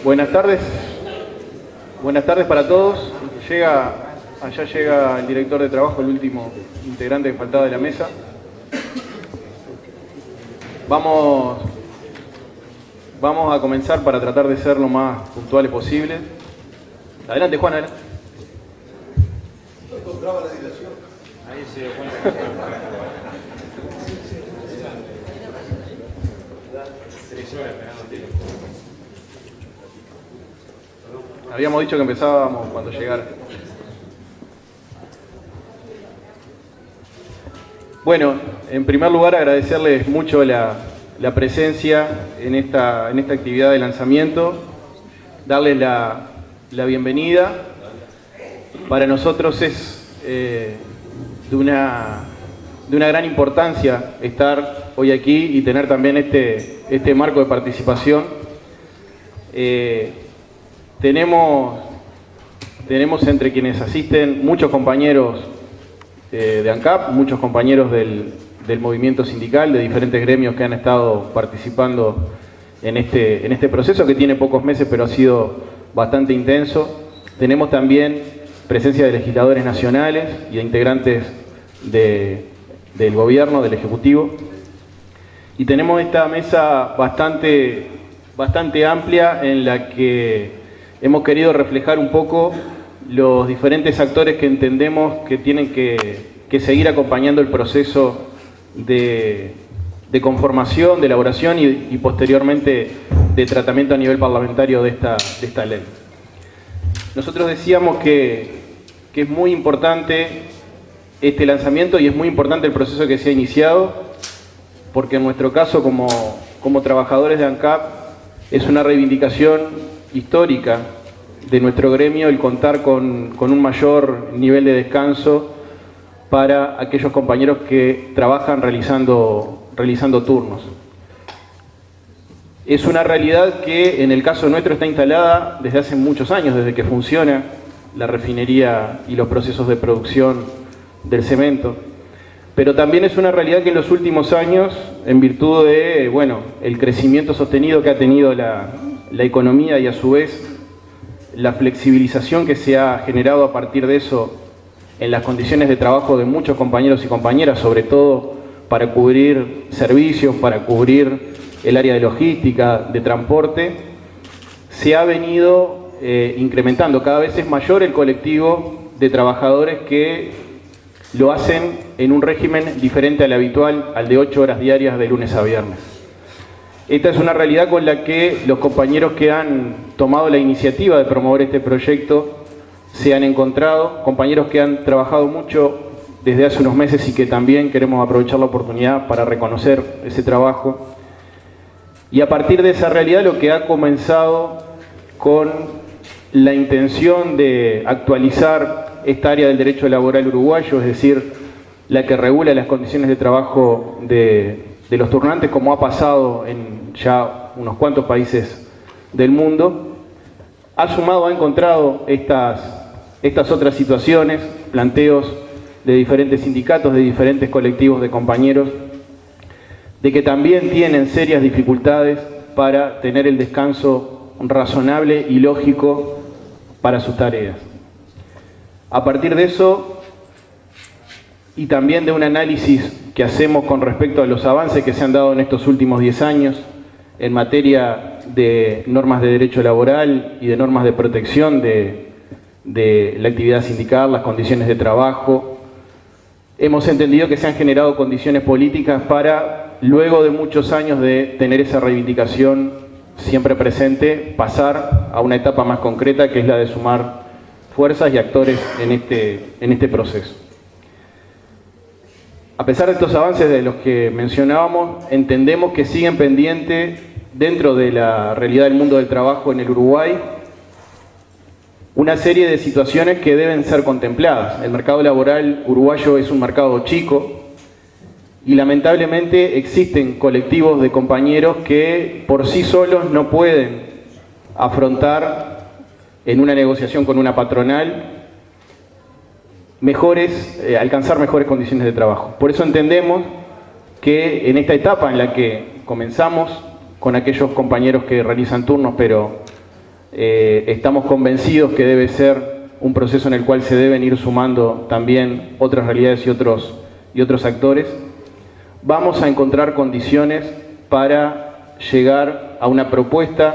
Buenas tardes. Buenas tardes para todos. Allá llega el director de trabajo, el último integrante que faltaba de la mesa. Vamos a comenzar para tratar de ser lo más puntuales posible. Adelante, Juan, adelante. No encontraba la dirección. Ahí se dio cuenta. Habíamos dicho que empezábamos cuando llegara. Bueno, en primer lugar agradecerles mucho la presencia en esta actividad de lanzamiento, darles la bienvenida. Para nosotros es de una gran importancia estar hoy aquí y tener también este marco de participación. Tenemos entre quienes asisten muchos compañeros de ANCAP, muchos compañeros del movimiento sindical, de diferentes gremios que han estado participando en este proceso que tiene pocos meses pero ha sido bastante intenso. Tenemos también presencia de legisladores nacionales y de integrantes del gobierno, del Ejecutivo. Y tenemos esta mesa bastante amplia en la que hemos querido reflejar un poco los diferentes actores que entendemos que tienen que seguir acompañando el proceso de conformación, de elaboración y posteriormente de tratamiento a nivel parlamentario de esta ley. Nosotros decíamos que es muy importante este lanzamiento y es muy importante el proceso que se ha iniciado, porque en nuestro caso como trabajadores de ANCAP es una reivindicación histórica de nuestro gremio el contar con un mayor nivel de descanso para aquellos compañeros que trabajan realizando turnos. Es una realidad que en el caso nuestro está instalada desde hace muchos años, desde que funciona la refinería y los procesos de producción del cemento. Pero también es una realidad que en los últimos años, en virtud de, el crecimiento sostenido que ha tenido la economía y a su vez la flexibilización que se ha generado a partir de eso en las condiciones de trabajo de muchos compañeros y compañeras, sobre todo para cubrir servicios, para cubrir el área de logística, de transporte, se ha venido incrementando. Cada vez es mayor el colectivo de trabajadores que lo hacen en un régimen diferente al habitual, al de 8 horas diarias de lunes a viernes. Esta es una realidad con la que los compañeros que han tomado la iniciativa de promover este proyecto se han encontrado, compañeros que han trabajado mucho desde hace unos meses y que también queremos aprovechar la oportunidad para reconocer ese trabajo. Y a partir de esa realidad lo que ha comenzado con la intención de actualizar esta área del derecho laboral uruguayo, es decir, la que regula las condiciones de trabajo de los turnantes, como ha pasado en ya unos cuantos países del mundo, ha encontrado estas otras situaciones, planteos de diferentes sindicatos, de diferentes colectivos de compañeros, de que también tienen serias dificultades para tener el descanso razonable y lógico para sus tareas. A partir de eso, y también de un análisis que hacemos con respecto a los avances que se han dado en estos últimos 10 años en materia de normas de derecho laboral y de normas de protección de la actividad sindical, las condiciones de trabajo, hemos entendido que se han generado condiciones políticas para, luego de muchos años de tener esa reivindicación siempre presente, pasar a una etapa más concreta, que es la de sumar fuerzas y actores en este proceso. A pesar de estos avances de los que mencionábamos, entendemos que siguen pendientes dentro de la realidad del mundo del trabajo en el Uruguay una serie de situaciones que deben ser contempladas. El mercado laboral uruguayo es un mercado chico y lamentablemente existen colectivos de compañeros que por sí solos no pueden afrontar en una negociación con una patronal alcanzar mejores condiciones de trabajo. Por eso entendemos que en esta etapa en la que comenzamos con aquellos compañeros que realizan turnos pero Estamos convencidos que debe ser un proceso en el cual se deben ir sumando también otras realidades y otros actores. Vamos a encontrar condiciones para llegar a una propuesta,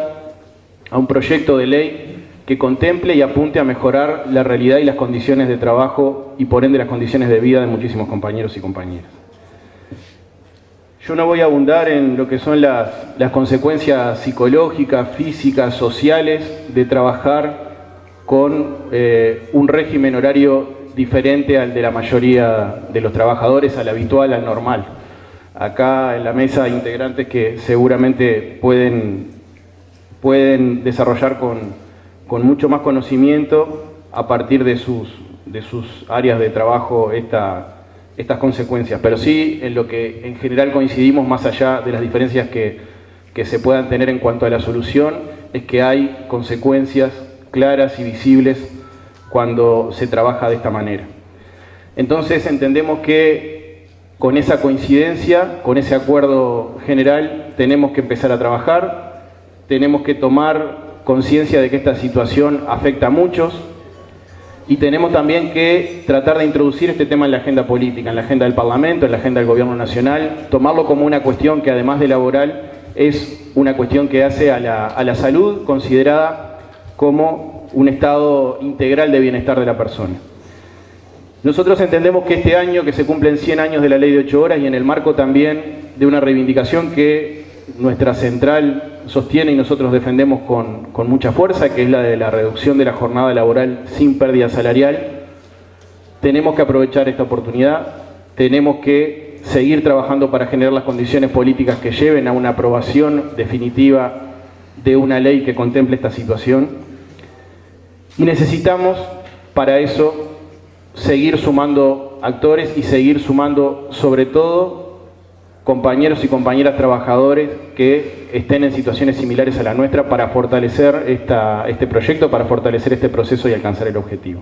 a un proyecto de ley que contemple y apunte a mejorar la realidad y las condiciones de trabajo y por ende las condiciones de vida de muchísimos compañeros y compañeras. Yo no voy a abundar en lo que son las consecuencias psicológicas, físicas, sociales de trabajar con un régimen horario diferente al de la mayoría de los trabajadores, al habitual, al normal. Acá en la mesa hay integrantes que seguramente pueden desarrollar con mucho más conocimiento a partir de sus áreas de trabajo estas consecuencias, pero sí en lo que en general coincidimos, más allá de las diferencias que se puedan tener en cuanto a la solución, es que hay consecuencias claras y visibles cuando se trabaja de esta manera. Entonces entendemos que con esa coincidencia, con ese acuerdo general, tenemos que empezar a trabajar, tenemos que tomar conciencia de que esta situación afecta a muchos y tenemos también que tratar de introducir este tema en la agenda política, en la agenda del Parlamento, en la agenda del Gobierno Nacional, tomarlo como una cuestión que además de laboral es una cuestión que hace a la salud considerada como un estado integral de bienestar de la persona. Nosotros entendemos que este año, que se cumplen 100 años de la Ley de 8 horas y en el marco también de una reivindicación que nuestra central sostiene y nosotros defendemos con mucha fuerza, que es la de la reducción de la jornada laboral sin pérdida salarial, tenemos que aprovechar esta oportunidad, tenemos que seguir trabajando para generar las condiciones políticas que lleven a una aprobación definitiva de una ley que contemple esta situación y necesitamos para eso seguir sumando actores y seguir sumando sobre todo compañeros y compañeras trabajadores que estén en situaciones similares a la nuestra para fortalecer este proyecto, para fortalecer este proceso y alcanzar el objetivo.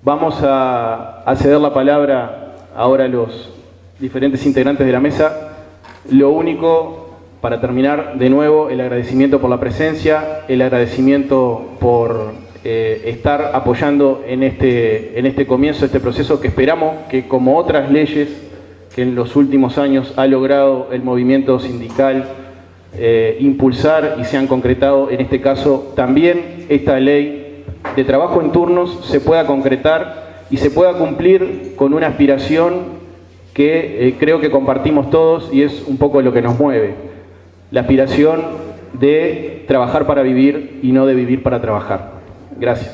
Vamos a ceder la palabra ahora a los diferentes integrantes de la mesa. Lo único, para terminar, de nuevo, el agradecimiento por la presencia, el agradecimiento por estar apoyando en este comienzo, este proceso que esperamos que, como otras leyes que en los últimos años ha logrado el movimiento sindical impulsar y se han concretado, en este caso también esta ley de trabajo en turnos se pueda concretar y se pueda cumplir con una aspiración que creo que compartimos todos y es un poco lo que nos mueve, la aspiración de trabajar para vivir y no de vivir para trabajar. Gracias.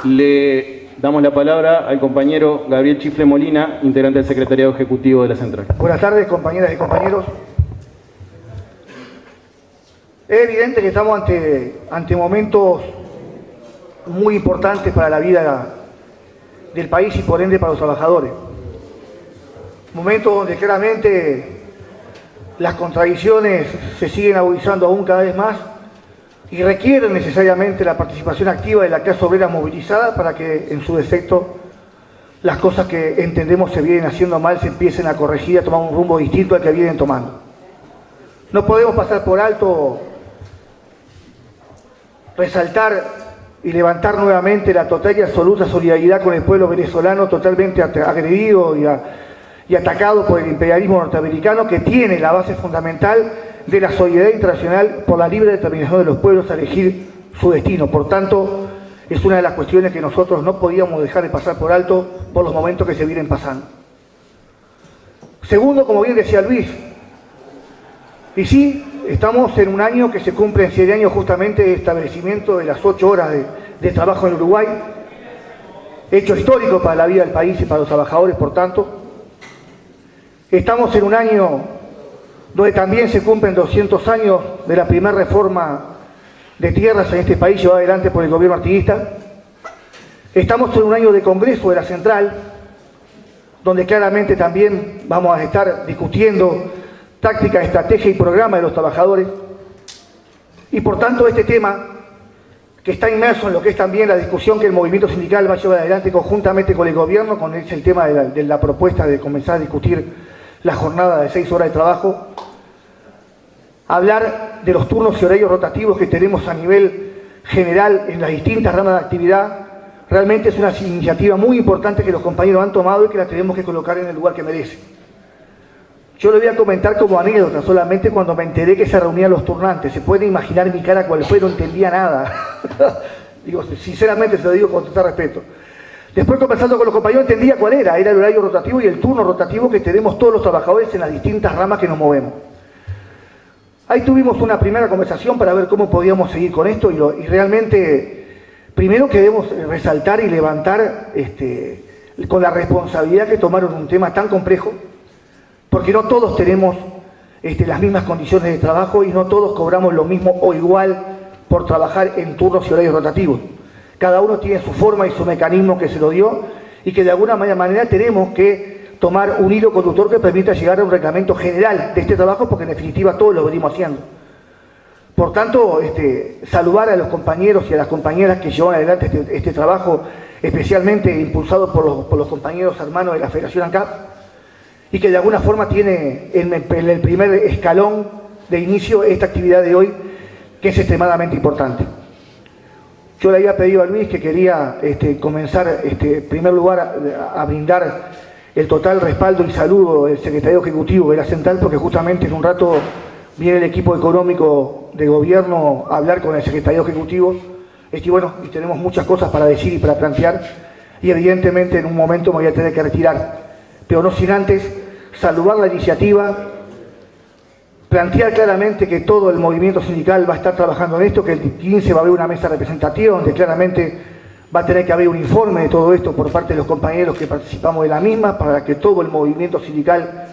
Le damos la palabra al compañero Gabriel Chifle Molina, integrante del Secretariado Ejecutivo de la Central. Buenas tardes, compañeras y compañeros. Es evidente que estamos ante momentos muy importantes para la vida del país y por ende para los trabajadores. Momentos donde claramente las contradicciones se siguen agudizando aún cada vez más y requieren necesariamente la participación activa de la clase obrera movilizada para que, en su defecto, las cosas que entendemos se vienen haciendo mal se empiecen a corregir y a tomar un rumbo distinto al que vienen tomando. No podemos pasar por alto, resaltar y levantar nuevamente la total y absoluta solidaridad con el pueblo venezolano totalmente agredido y atacado por el imperialismo norteamericano, que tiene la base fundamental de la solidaridad internacional por la libre determinación de los pueblos a elegir su destino. Por tanto, es una de las cuestiones que nosotros no podíamos dejar de pasar por alto por los momentos que se vienen pasando. Segundo, como bien decía Luis, y sí, estamos en un año que se cumplen 100 años justamente de establecimiento de las 8 horas de trabajo en Uruguay, hecho histórico para la vida del país y para los trabajadores, por tanto. Estamos en un año donde también se cumplen 200 años de la primera reforma de tierras en este país llevada adelante por el gobierno artiguista. Estamos en un año de congreso de la Central, donde claramente también vamos a estar discutiendo táctica, estrategia y programa de los trabajadores. Y por tanto este tema, que está inmerso en lo que es también la discusión que el movimiento sindical va a llevar adelante conjuntamente con el gobierno, con el tema de la propuesta de comenzar a discutir la jornada de 6 horas de trabajo, hablar de los turnos y horarios rotativos que tenemos a nivel general en las distintas ramas de actividad. Realmente es una iniciativa muy importante que los compañeros han tomado y que la tenemos que colocar en el lugar que merece. Yo le voy a comentar como anécdota, solamente cuando me enteré que se reunían los turnantes. Se puede imaginar mi cara cuál fue, no entendía nada. Digo, sinceramente se lo digo con total respeto. Después, conversando con los compañeros, entendía cuál era el horario rotativo y el turno rotativo que tenemos todos los trabajadores en las distintas ramas que nos movemos. Ahí tuvimos una primera conversación para ver cómo podíamos seguir con esto y realmente, primero queremos resaltar y levantar con la responsabilidad que tomaron un tema tan complejo, porque no todos tenemos las mismas condiciones de trabajo y no todos cobramos lo mismo o igual por trabajar en turnos y horarios rotativos. Cada uno tiene su forma y su mecanismo que se lo dio y que de alguna manera tenemos que tomar un hilo conductor que permita llegar a un reglamento general de este trabajo, porque en definitiva todos lo venimos haciendo. Por tanto, saludar a los compañeros y a las compañeras que llevan adelante este trabajo, especialmente impulsado por los compañeros hermanos de la Federación ANCAP, y que de alguna forma tiene en el primer escalón de inicio esta actividad de hoy, que es extremadamente importante. Yo le había pedido a Luis que quería comenzar, en primer lugar, a brindar el total respaldo y saludo del Secretario Ejecutivo de la Central, porque justamente en un rato viene el equipo económico de gobierno a hablar con el Secretario Ejecutivo, y tenemos muchas cosas para decir y para plantear, y evidentemente en un momento me voy a tener que retirar, pero no sin antes saludar la iniciativa, plantear claramente que todo el movimiento sindical va a estar trabajando en esto, que el 15 va a haber una mesa representativa donde claramente va a tener que haber un informe de todo esto por parte de los compañeros que participamos de la misma, para que todo el movimiento sindical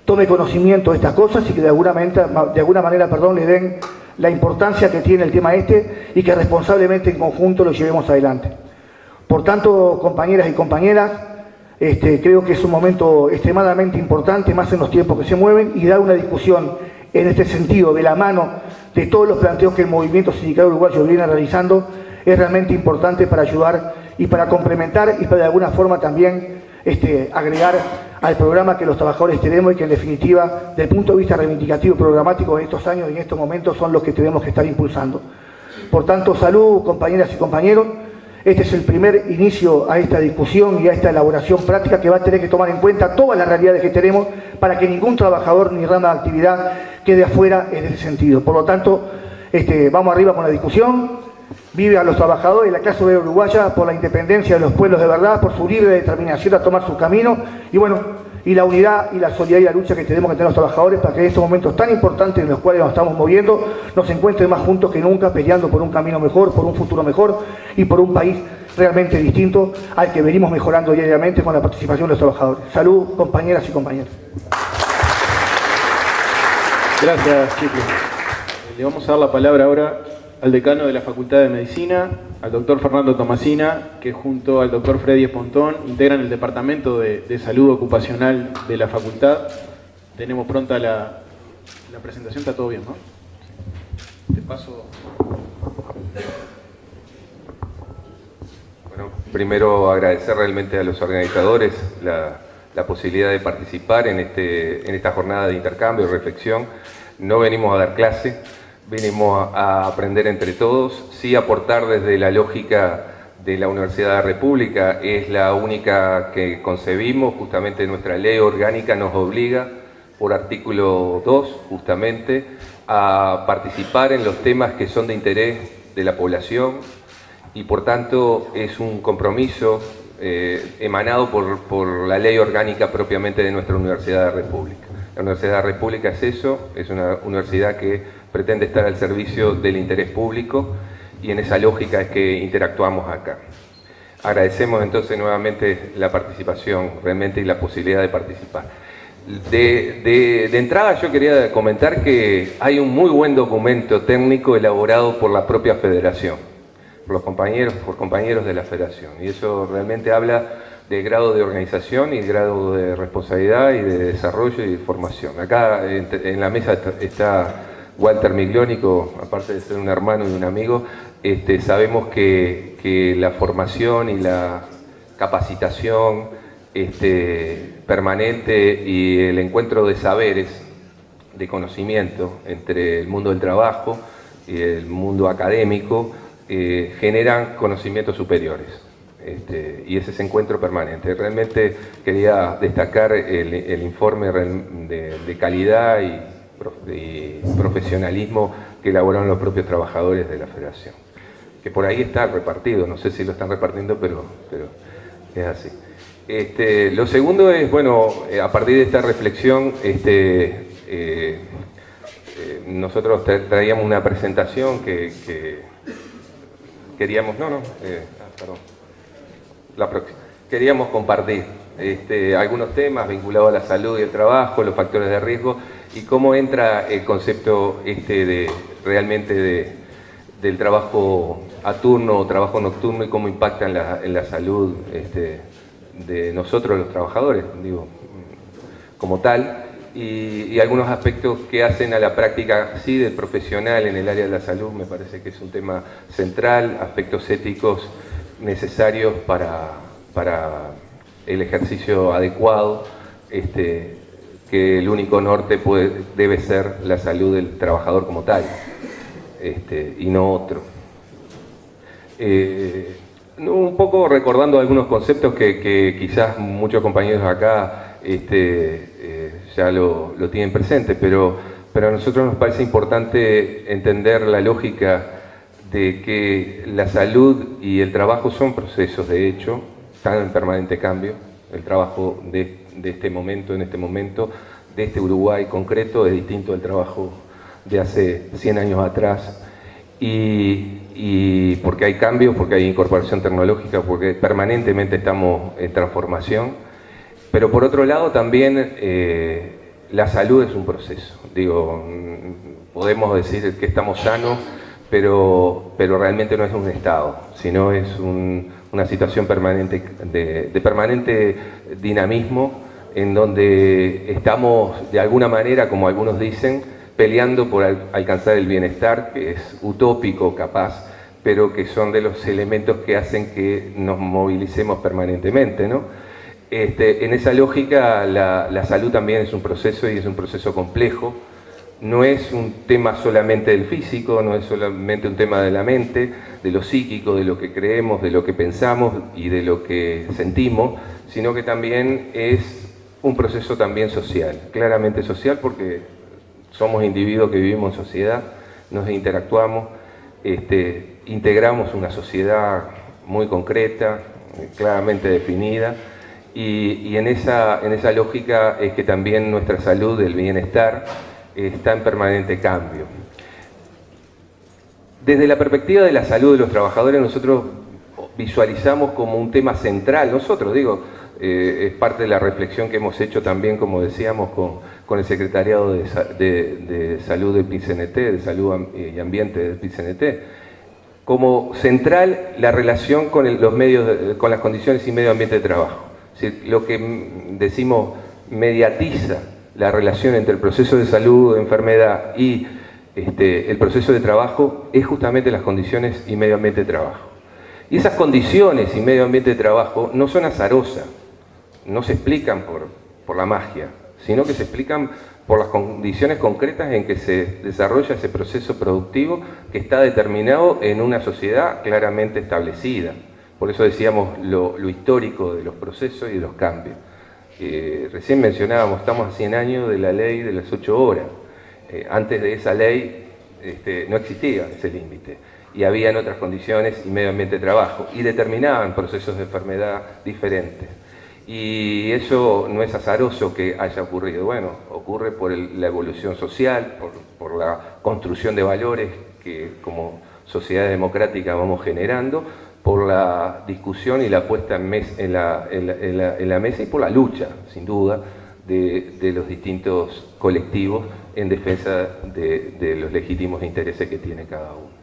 tome conocimiento de estas cosas y que de alguna manera, le den la importancia que tiene el tema y que responsablemente en conjunto lo llevemos adelante. Por tanto, compañeras y compañeras, creo que es un momento extremadamente importante, más en los tiempos que se mueven, y dar una discusión en este sentido, de la mano de todos los planteos que el movimiento sindical uruguayo viene realizando, es realmente importante para ayudar y para complementar y para de alguna forma también agregar al programa que los trabajadores tenemos y que en definitiva, desde el punto de vista reivindicativo y programático en estos años y en estos momentos son los que tenemos que estar impulsando. Por tanto, salud, compañeras y compañeros. Este es el primer inicio a esta discusión y a esta elaboración práctica que va a tener que tomar en cuenta todas las realidades que tenemos para que ningún trabajador ni rama de actividad quede afuera en ese sentido. Por lo tanto, vamos arriba con la discusión. Vive a los trabajadores de la clase obrera uruguaya por la independencia de los pueblos de verdad, por su libre determinación a tomar su camino y la unidad y la solidaridad y la lucha que tenemos que tener los trabajadores para que en estos momentos tan importantes en los cuales nos estamos moviendo nos encuentren más juntos que nunca, peleando por un camino mejor, por un futuro mejor y por un país realmente distinto al que venimos mejorando diariamente con la participación de los trabajadores. Salud, compañeras y compañeros. Gracias, chicos. Le vamos a dar la palabra ahora al decano de la Facultad de Medicina, al doctor Fernando Tomasina, que junto al doctor Freddy Espontón integran el Departamento de Salud Ocupacional de la Facultad. Tenemos pronta la presentación, está todo bien, ¿no? Te paso. Bueno, primero agradecer realmente a los organizadores la posibilidad de participar en esta jornada de intercambio y reflexión. No venimos a dar clase, venimos a aprender entre todos, sí aportar desde la lógica de la Universidad de la República, es la única que concebimos, justamente nuestra ley orgánica nos obliga, por artículo 2, justamente, a participar en los temas que son de interés de la población y por tanto es un compromiso emanado por la ley orgánica propiamente de nuestra Universidad de la República. La Universidad de la República es eso, es una universidad que pretende estar al servicio del interés público y en esa lógica es que interactuamos acá. Agradecemos entonces nuevamente la participación realmente y la posibilidad de participar. De entrada yo quería comentar que hay un muy buen documento técnico elaborado por la propia federación, por compañeros de la federación, y eso realmente habla de grado de organización y grado de responsabilidad y de desarrollo y de formación. Acá en la mesa está Walter Migliónico, aparte de ser un hermano y un amigo, sabemos que la formación y la capacitación permanente y el encuentro de saberes de conocimiento entre el mundo del trabajo y el mundo académico generan conocimientos superiores. Y ese es encuentro permanente. Realmente quería destacar el informe de calidad y profesionalismo que elaboraron los propios trabajadores de la Federación. Que por ahí está repartido, no sé si lo están repartiendo, pero es así. Lo segundo es, bueno, a partir de esta reflexión, nosotros traíamos una presentación que queríamos, perdón. La próxima. Queríamos compartir algunos temas vinculados a la salud y el trabajo, los factores de riesgo y cómo entra el concepto del trabajo a turno o trabajo nocturno y cómo impacta en la salud de nosotros los trabajadores, digo, como tal, y algunos aspectos que hacen a la práctica sí del profesional en el área de la salud. Me parece que es un tema central, aspectos éticos necesarios para el ejercicio adecuado, que el único norte debe ser la salud del trabajador como tal, y no otro. Un poco recordando algunos conceptos que quizás muchos compañeros acá ya lo tienen presente, pero a nosotros nos parece importante entender la lógica de que la salud y el trabajo son procesos, de hecho, están en permanente cambio. El trabajo de este momento, de este Uruguay concreto, es distinto al trabajo de hace 100 años atrás. Y porque hay cambios, porque hay incorporación tecnológica, porque permanentemente estamos en transformación. Pero por otro lado también la salud es un proceso. Digo, podemos decir que estamos sanos, pero realmente no es un estado, sino es una situación permanente de permanente dinamismo, en donde estamos de alguna manera, como algunos dicen, peleando por alcanzar el bienestar, que es utópico capaz, pero que son de los elementos que hacen que nos movilicemos permanentemente, ¿no? En esa lógica la salud también es un proceso, y es un proceso complejo. No es un tema solamente del físico, no es solamente un tema de la mente, de lo psíquico, de lo que creemos, de lo que pensamos y de lo que sentimos, sino que también es un proceso también social, claramente social, porque somos individuos que vivimos en sociedad, nos interactuamos, integramos una sociedad muy concreta, claramente definida, y en esa lógica es que también nuestra salud, el bienestar, está en permanente cambio. Desde la perspectiva de la salud de los trabajadores, nosotros visualizamos como un tema central, es parte de la reflexión que hemos hecho también, como decíamos, con el Secretariado de Salud del PICNT, de Salud y Ambiente del PICNT, como central la relación con con las condiciones y medio ambiente de trabajo. Es decir, lo que decimos mediatiza la relación entre el proceso de salud, de enfermedad y el proceso de trabajo es justamente las condiciones y medio ambiente de trabajo. Y esas condiciones y medio ambiente de trabajo no son azarosas, no se explican por la magia, sino que se explican por las condiciones concretas en que se desarrolla ese proceso productivo que está determinado en una sociedad claramente establecida. Por eso decíamos lo histórico de los procesos y de los cambios. Recién mencionábamos, estamos a 100 años de la ley de las 8 horas. Antes de esa ley no existía ese límite y habían otras condiciones y medio ambiente de trabajo y determinaban procesos de enfermedad diferentes. Y eso no es azaroso que haya ocurrido. Bueno, ocurre por la evolución social, por la construcción de valores que como sociedad democrática vamos generando, por la discusión y la puesta en la mesa y por la lucha, sin duda, de los distintos colectivos en defensa de los legítimos intereses que tiene cada uno.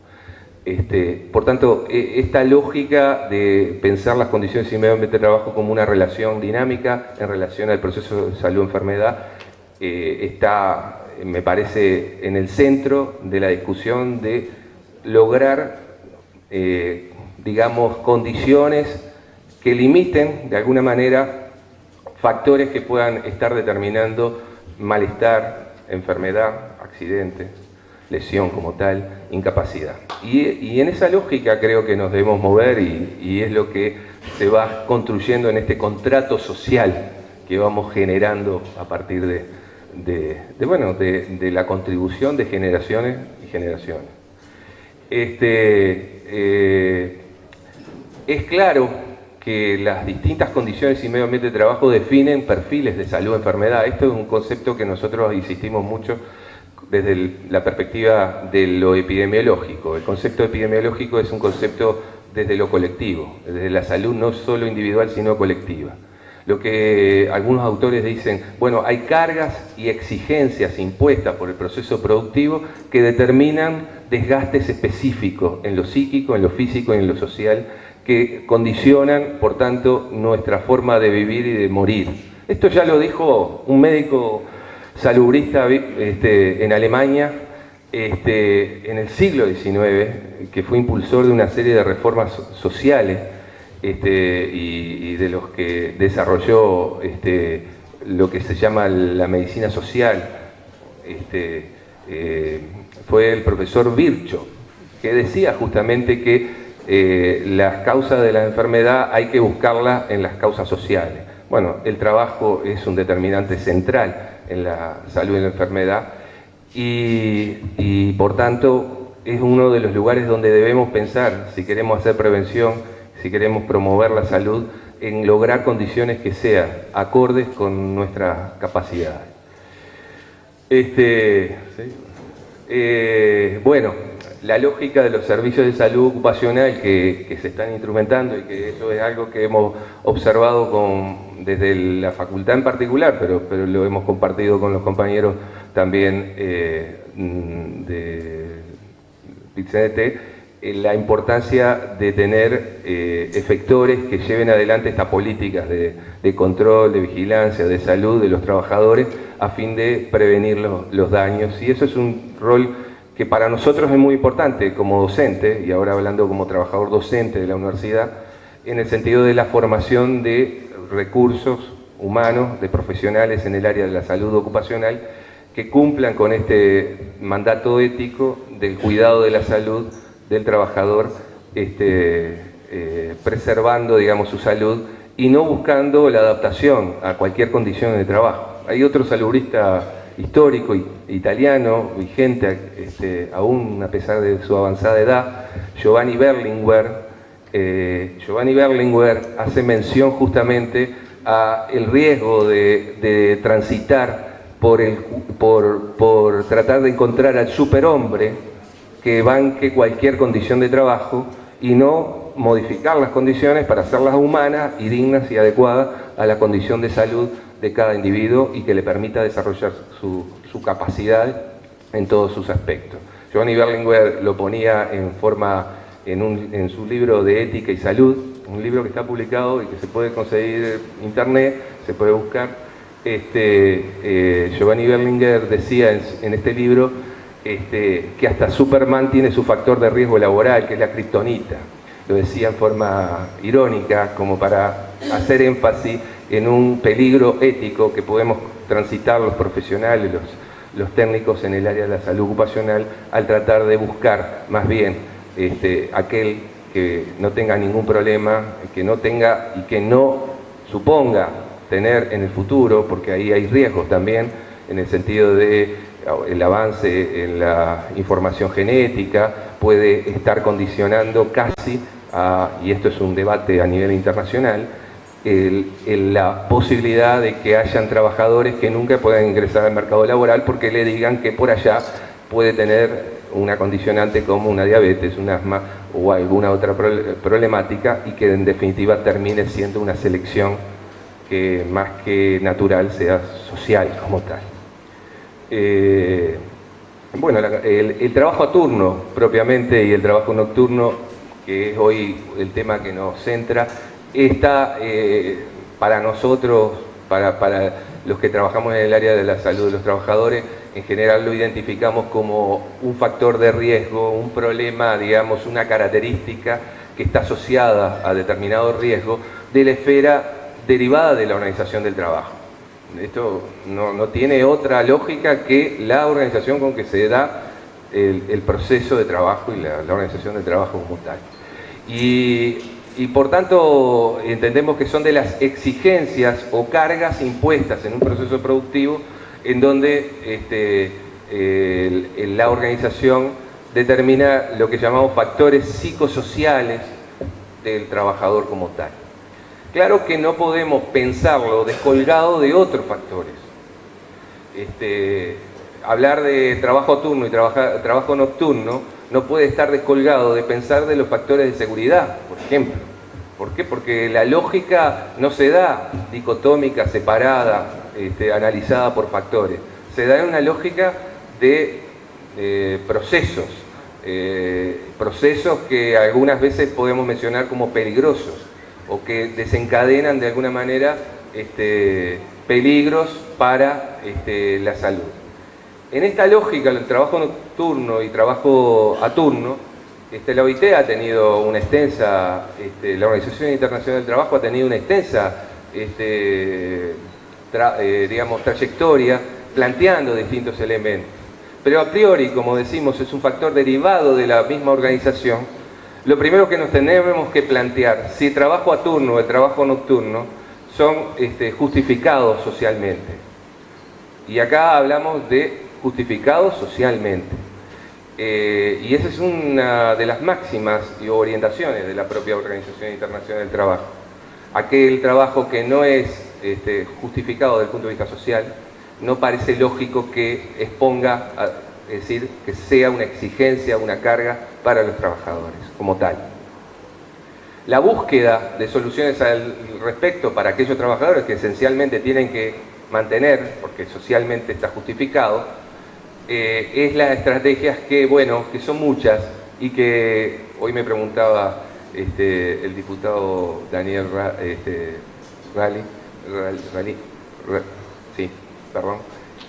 Por tanto, esta lógica de pensar las condiciones y medio ambiente de trabajo como una relación dinámica en relación al proceso de salud-enfermedad está, me parece, en el centro de la discusión de lograr digamos, condiciones que limiten, de alguna manera, factores que puedan estar determinando malestar enfermedad, accidente, lesión como tal, incapacidad. Y en esa lógica creo que nos debemos mover y es lo que se va construyendo en este contrato social que vamos generando a partir de la contribución de generaciones y generaciones. Es claro que las distintas condiciones y medio ambiente de trabajo definen perfiles de salud o enfermedad. Esto es un concepto que nosotros insistimos mucho desde la perspectiva de lo epidemiológico. El concepto epidemiológico es un concepto desde lo colectivo, desde la salud no solo individual sino colectiva. Lo que algunos autores dicen, bueno, hay cargas y exigencias impuestas por el proceso productivo que determinan desgastes específicos en lo psíquico, en lo físico y en lo social, que condicionan, por tanto, nuestra forma de vivir y de morir. Esto ya lo dijo un médico salubrista en Alemania en el siglo XIX, que fue impulsor de una serie de reformas sociales y de los que desarrolló lo que se llama la medicina social. Fue el profesor Virchow, que decía justamente que las causas de la enfermedad hay que buscarlas en las causas sociales. Bueno, el trabajo es un determinante central en la salud y la enfermedad y por tanto es uno de los lugares donde debemos pensar, si queremos hacer prevención, si queremos promover la salud, en lograr condiciones que sean acordes con nuestras capacidades. Bueno, la lógica de los servicios de salud ocupacional que se están instrumentando y que eso es algo que hemos observado desde la facultad en particular, pero lo hemos compartido con los compañeros también de PIT-CNT, la importancia de tener efectores que lleven adelante estas políticas de control, de vigilancia, de salud de los trabajadores a fin de prevenir los daños. Y eso es un rol que para nosotros es muy importante como docente, y ahora hablando como trabajador docente de la universidad, en el sentido de la formación de recursos humanos, de profesionales en el área de la salud ocupacional, que cumplan con este mandato ético del cuidado de la salud del trabajador, preservando, digamos, su salud y no buscando la adaptación a cualquier condición de trabajo. Hay otro salubrista histórico italiano, vigente aún a pesar de su avanzada edad, Giovanni Berlinguer. Giovanni Berlinguer hace mención justamente a el riesgo de transitar por tratar de encontrar al superhombre que banque cualquier condición de trabajo y no modificar las condiciones para hacerlas humanas y dignas y adecuadas a la condición de salud de cada individuo y que le permita desarrollar su capacidad en todos sus aspectos. Giovanni Berlinguer lo ponía en su libro de Ética y Salud, un libro que está publicado y que se puede conseguir en internet, se puede buscar. Giovanni Berlinguer decía en este libro que hasta Superman tiene su factor de riesgo laboral, que es la kriptonita. Lo decía en forma irónica, como para hacer énfasis en un peligro ético que podemos transitar los profesionales, los técnicos en el área de la salud ocupacional, al tratar de buscar más bien aquel que no tenga ningún problema, que no tenga y que no suponga tener en el futuro, porque ahí hay riesgos también en el sentido de el avance en la información genética puede estar condicionando casi y esto es un debate a nivel internacional, la posibilidad de que hayan trabajadores que nunca puedan ingresar al mercado laboral porque le digan que por allá puede tener una condicionante como una diabetes, un asma o alguna otra problemática y que en definitiva termine siendo una selección que más que natural sea social como tal. Bueno, el trabajo a turno propiamente y el trabajo nocturno, que es hoy el tema que nos centra, está para nosotros, para los que trabajamos en el área de la salud de los trabajadores, en general lo identificamos como un factor de riesgo, un problema, digamos, una característica que está asociada a determinado riesgo de la esfera derivada de la organización del trabajo. Esto no tiene otra lógica que la organización con que se da el proceso de trabajo y la organización del trabajo como tal. Y por tanto entendemos que son de las exigencias o cargas impuestas en un proceso productivo en donde la organización determina lo que llamamos factores psicosociales del trabajador como tal. Claro que no podemos pensarlo descolgado de otros factores. Hablar de trabajo a turno y trabajo nocturno no puede estar descolgado de pensar de los factores de seguridad, por ejemplo. ¿Por qué? Porque la lógica no se da dicotómica, separada, analizada por factores. Se da en una lógica de procesos, procesos que algunas veces podemos mencionar como peligrosos o que desencadenan de alguna manera peligros para la salud. En esta lógica, el trabajo nocturno y trabajo a turno, la OIT ha tenido una extensa, la Organización Internacional del Trabajo ha tenido una extensa trayectoria planteando distintos elementos. Pero a priori, como decimos, es un factor derivado de la misma organización. Lo primero que nos tenemos que plantear, si el trabajo a turno o el trabajo nocturno son justificados socialmente. Y acá hablamos de justificados socialmente. Y esa es una de las máximas y orientaciones de la propia Organización Internacional del Trabajo. Aquel trabajo que no es justificado desde el punto de vista social, no parece lógico que exponga, es decir, que sea una exigencia, una carga para los trabajadores como tal. La búsqueda de soluciones al respecto para aquellos trabajadores que esencialmente tienen que mantener, porque socialmente está justificado, es las estrategias que son muchas y que hoy me preguntaba el diputado Daniel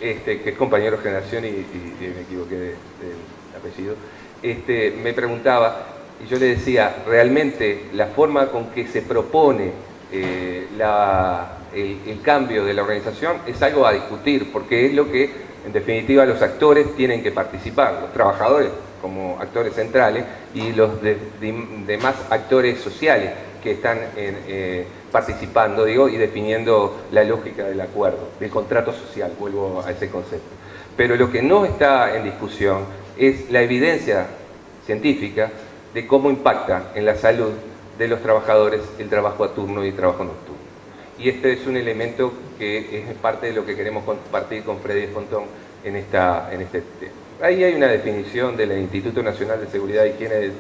que es compañero de generación y me equivoqué del apellido, me preguntaba y yo le decía, realmente la forma con que se propone el cambio de la organización es algo a discutir, porque es lo que en definitiva los actores tienen que participar, los trabajadores como actores centrales y los demás actores sociales que están participando, y definiendo la lógica del acuerdo, del contrato social, vuelvo a ese concepto. Pero lo que no está en discusión es la evidencia científica de cómo impacta en la salud de los trabajadores el trabajo a turno y el trabajo nocturno. Y este es un elemento que es parte de lo que queremos compartir con Freddy Espontón en este tema. Ahí hay una definición del Instituto Nacional de Seguridad y Higiene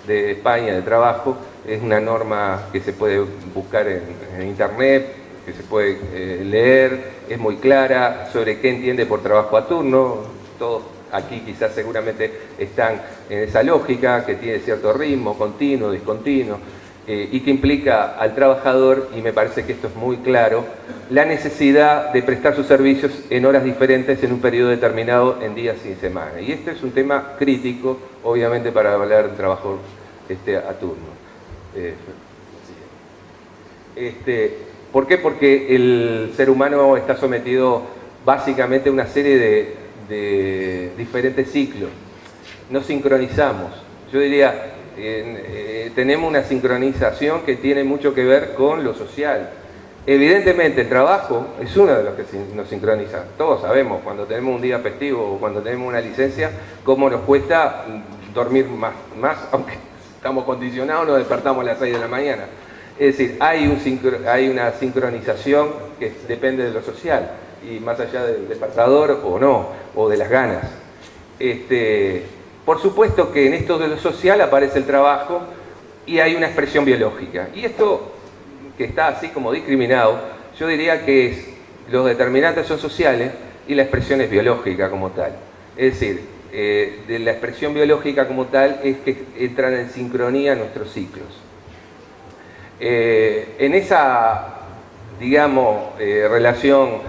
de España de trabajo. Es una norma que se puede buscar en internet, que se puede leer, es muy clara sobre qué entiende por trabajo a turno. Todos aquí quizás seguramente están en esa lógica, que tiene cierto ritmo, continuo, discontinuo, y que implica al trabajador, y me parece que esto es muy claro, la necesidad de prestar sus servicios en horas diferentes en un periodo determinado, en días y semanas. Y este es un tema crítico, obviamente, para hablar del trabajo a turno. ¿Por qué? Porque el ser humano está sometido básicamente a una serie de diferentes ciclos. Nos sincronizamos. Yo diría, tenemos una sincronización que tiene mucho que ver con lo social. Evidentemente el trabajo es uno de los que nos sincroniza. Todos sabemos, cuando tenemos un día festivo o cuando tenemos una licencia, cómo nos cuesta dormir más aunque estamos condicionados, nos despertamos a las 6 de la mañana. Es decir, hay una sincronización que depende de lo social, y más allá del despertador o no, o de las ganas. Por supuesto que en esto de lo social aparece el trabajo y hay una expresión biológica. Y esto, que está así como discriminado, yo diría que los determinantes son sociales y la expresión es biológica como tal. Es decir, de la expresión biológica como tal es que entran en sincronía nuestros ciclos. En esa, digamos, relación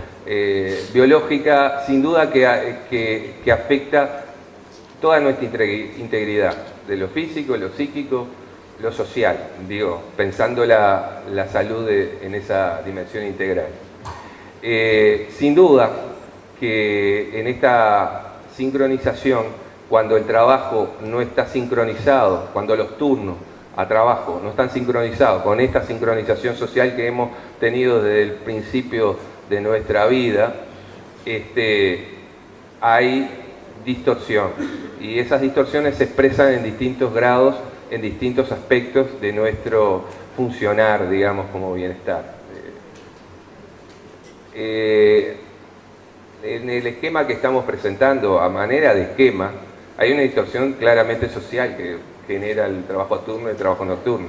biológica, sin duda que afecta toda nuestra integridad, de lo físico, lo psíquico, lo social, pensando la salud en esa dimensión integral. Sin duda que en esta sincronización, cuando el trabajo no está sincronizado, cuando los turnos a trabajo no están sincronizados con esta sincronización social que hemos tenido desde el principio de nuestra vida, hay distorsión. Y esas distorsiones se expresan en distintos grados, en distintos aspectos de nuestro funcionar, digamos, como bienestar. En el esquema que estamos presentando, a manera de esquema, hay una distorsión claramente social que genera el trabajo a turno y el trabajo nocturno.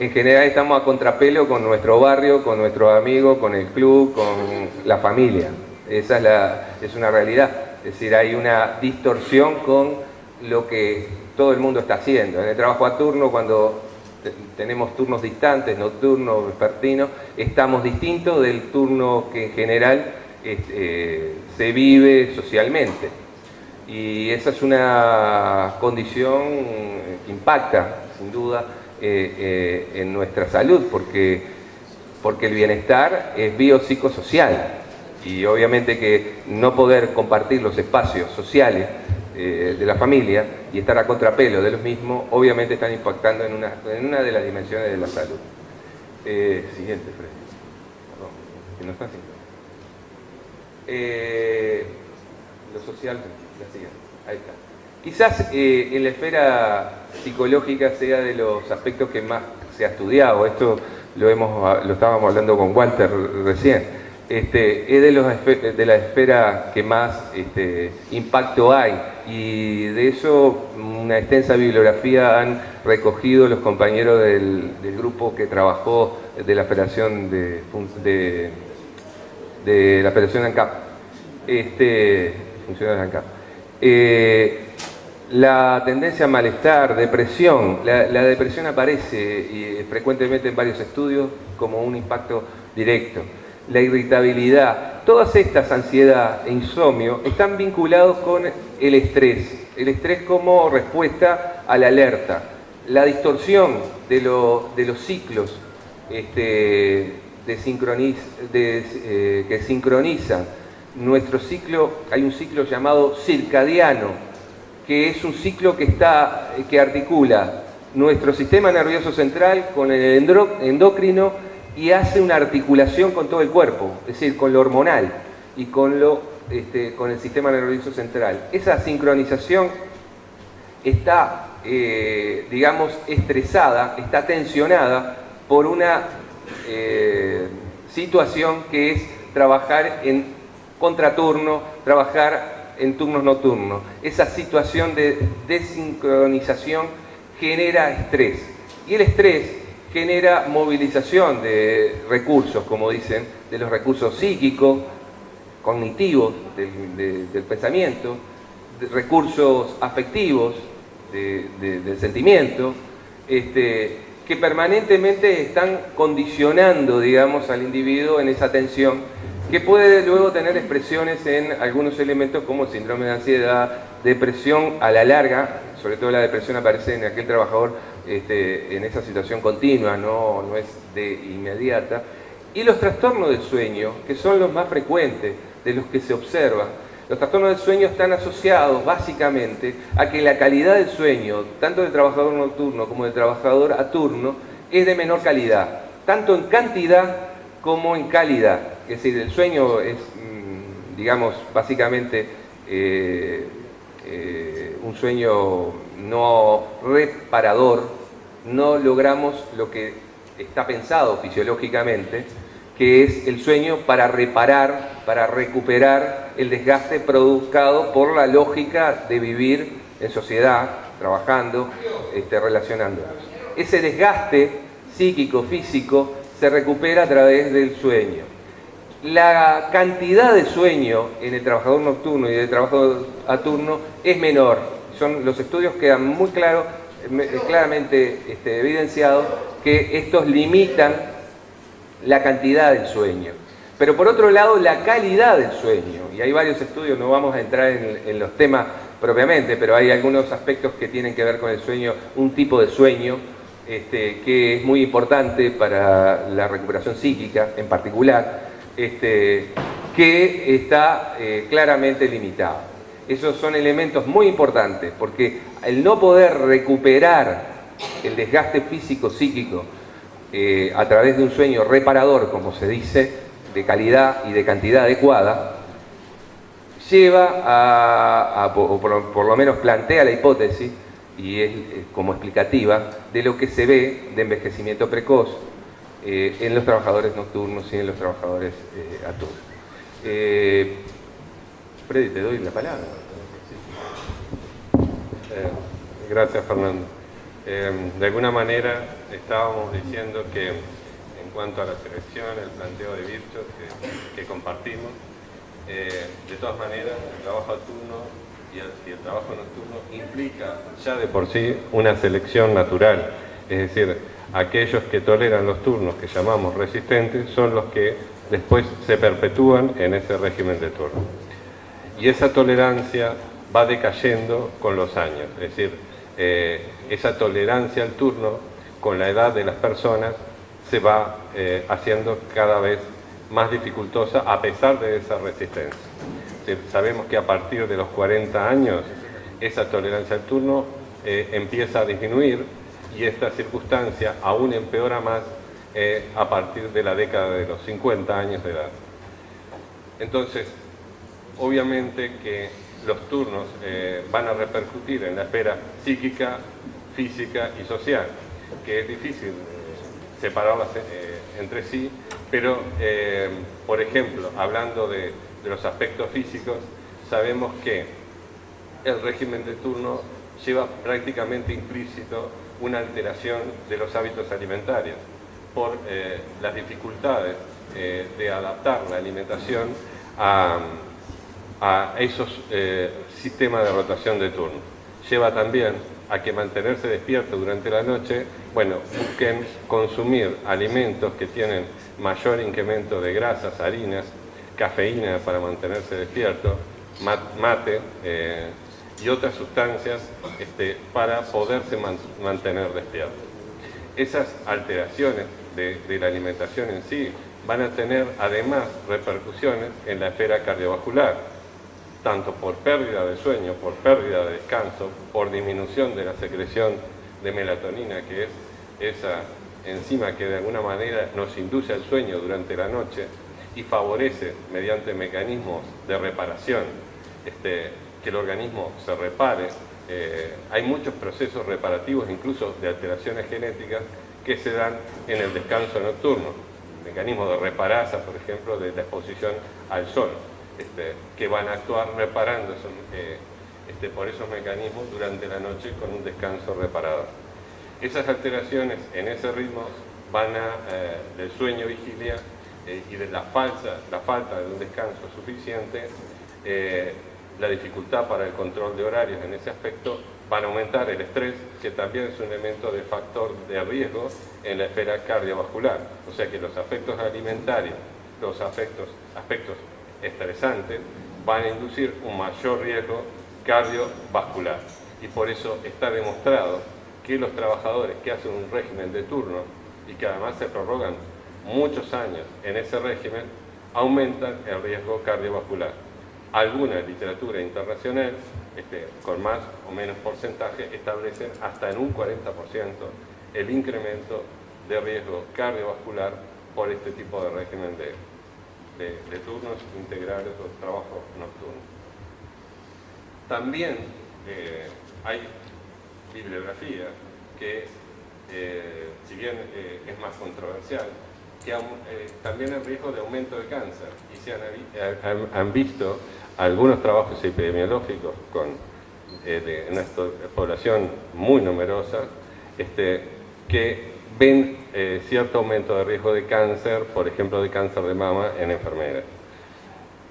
En general estamos a contrapelo con nuestro barrio, con nuestros amigos, con el club, con la familia. Esa es una realidad. Es decir, hay una distorsión con lo que todo el mundo está haciendo. En el trabajo a turno, cuando tenemos turnos distantes, nocturnos, vespertinos, estamos distintos del turno que en general se vive socialmente. Y esa es una condición que impacta, sin duda, en nuestra salud, porque el bienestar es biopsicosocial. Y obviamente que no poder compartir los espacios sociales de la familia y estar a contrapelo de los mismos, obviamente están impactando en una de las dimensiones de la salud. Siguiente, Fred. Perdón, que no está así. Lo social, la siguiente. Ahí está. Quizás en la esfera psicológica sea de los aspectos que más se ha estudiado. Esto lo estábamos hablando con Walter recién. Es de la esfera que más impacto hay, y de eso una extensa bibliografía han recogido los compañeros del grupo que trabajó de la Federación de la Federación ANCAP, funcionarios de ANCAP. La tendencia a malestar, depresión, la depresión aparece frecuentemente en varios estudios como un impacto directo. La irritabilidad, todas estas, ansiedad e insomnio, están vinculados con el estrés como respuesta a la alerta. La distorsión de los ciclos que sincronizan nuestro ciclo. Hay un ciclo llamado circadiano, que es un ciclo que articula nuestro sistema nervioso central con el endocrino, y hace una articulación con todo el cuerpo, es decir, con lo hormonal y con el sistema nervioso central. Esa sincronización está, digamos, estresada, está tensionada por una situación que es trabajar en contraturno, trabajar en turnos nocturnos. Esa situación de desincronización genera estrés, y el estrés genera movilización de recursos, como dicen, de los recursos psíquicos, cognitivos, del pensamiento, de recursos afectivos, del sentimiento, que permanentemente están condicionando, digamos, al individuo en esa tensión, que puede luego tener expresiones en algunos elementos como el síndrome de ansiedad, depresión a la larga. Sobre todo la depresión aparece en aquel trabajador en esa situación continua, no es de inmediata. Y los trastornos del sueño, que son los más frecuentes de los que se observan. Los trastornos del sueño están asociados básicamente a que la calidad del sueño, tanto del trabajador nocturno como del trabajador a turno, es de menor calidad, tanto en cantidad como en calidad. Es decir, el sueño es, digamos, básicamente un sueño no reparador. No logramos lo que está pensado fisiológicamente, que es el sueño para reparar, para recuperar el desgaste provocado por la lógica de vivir en sociedad, trabajando, relacionándonos. Ese desgaste psíquico, físico, se recupera a través del sueño. La cantidad de sueño en el trabajador nocturno y del trabajador a turno es menor. Los estudios quedan muy claramente evidenciados que estos limitan la cantidad del sueño. Pero por otro lado, la calidad del sueño, y hay varios estudios, no vamos a entrar en los temas propiamente, pero hay algunos aspectos que tienen que ver con el sueño, un tipo de sueño que es muy importante para la recuperación psíquica en particular, que está claramente limitado. Esos son elementos muy importantes, porque el no poder recuperar el desgaste físico-psíquico a través de un sueño reparador, como se dice, de calidad y de cantidad adecuada, lleva o por lo menos plantea la hipótesis, y es como explicativa, de lo que se ve de envejecimiento precoz en los trabajadores nocturnos y en los trabajadores diurnos. Freddy, te doy la palabra. Gracias, Fernando. De alguna manera estábamos diciendo que en cuanto a la selección, el planteo de Virchow que compartimos, de todas maneras el trabajo diurno y el trabajo nocturno implica ya de por sí una selección natural, es decir, aquellos que toleran los turnos que llamamos resistentes son los que después se perpetúan en ese régimen de turno. Y esa tolerancia va decayendo con los años, es decir, esa tolerancia al turno con la edad de las personas se va haciendo cada vez más dificultosa a pesar de esa resistencia. Es decir, sabemos que a partir de los 40 años esa tolerancia al turno empieza a disminuir y esta circunstancia aún empeora más a partir de la década de los 50 años de edad. Entonces, obviamente que los turnos van a repercutir en la esfera psíquica, física y social, que es difícil separarlas entre sí, pero, por ejemplo, hablando de los aspectos físicos, sabemos que el régimen de turno lleva prácticamente implícito una alteración de los hábitos alimentarios por las dificultades de adaptar la alimentación a esos sistemas de rotación de turno. Lleva también a que mantenerse despierto durante la noche, bueno, busquen consumir alimentos que tienen mayor incremento de grasas, harinas, cafeína para mantenerse despierto, mate y otras sustancias para poderse mantener despierto. Esas alteraciones de la alimentación en sí van a tener además repercusiones en la esfera cardiovascular, tanto por pérdida de sueño, por pérdida de descanso, por disminución de la secreción de melatonina, que es esa enzima que de alguna manera nos induce al sueño durante la noche y favorece mediante mecanismos de reparación que el organismo se repare. Hay muchos procesos reparativos, incluso de alteraciones genéticas, que se dan en el descanso nocturno. Mecanismos de reparasa, por ejemplo, de la exposición al sol, que van a actuar reparando por esos mecanismos durante la noche con un descanso reparador. Esas alteraciones en ese ritmo van del sueño-vigilia y de la falta de un descanso suficiente, la dificultad para el control de horarios en ese aspecto, van a aumentar el estrés, que también es un elemento de factor de riesgo en la esfera cardiovascular. O sea que los aspectos alimentarios, los aspectos estresantes, van a inducir un mayor riesgo cardiovascular. Y por eso está demostrado que los trabajadores que hacen un régimen de turno y que además se prorrogan muchos años en ese régimen, aumentan el riesgo cardiovascular. Alguna literatura internacional, con más o menos porcentaje, establecen hasta en un 40% el incremento de riesgo cardiovascular por este tipo de régimen de turnos integrales o trabajo nocturno. También hay bibliografía que, si bien es más controversial, que también el riesgo de aumento de cáncer, y se han visto algunos trabajos epidemiológicos en una población muy numerosa que ven cierto aumento de riesgo de cáncer, por ejemplo de cáncer de mama en enfermeras.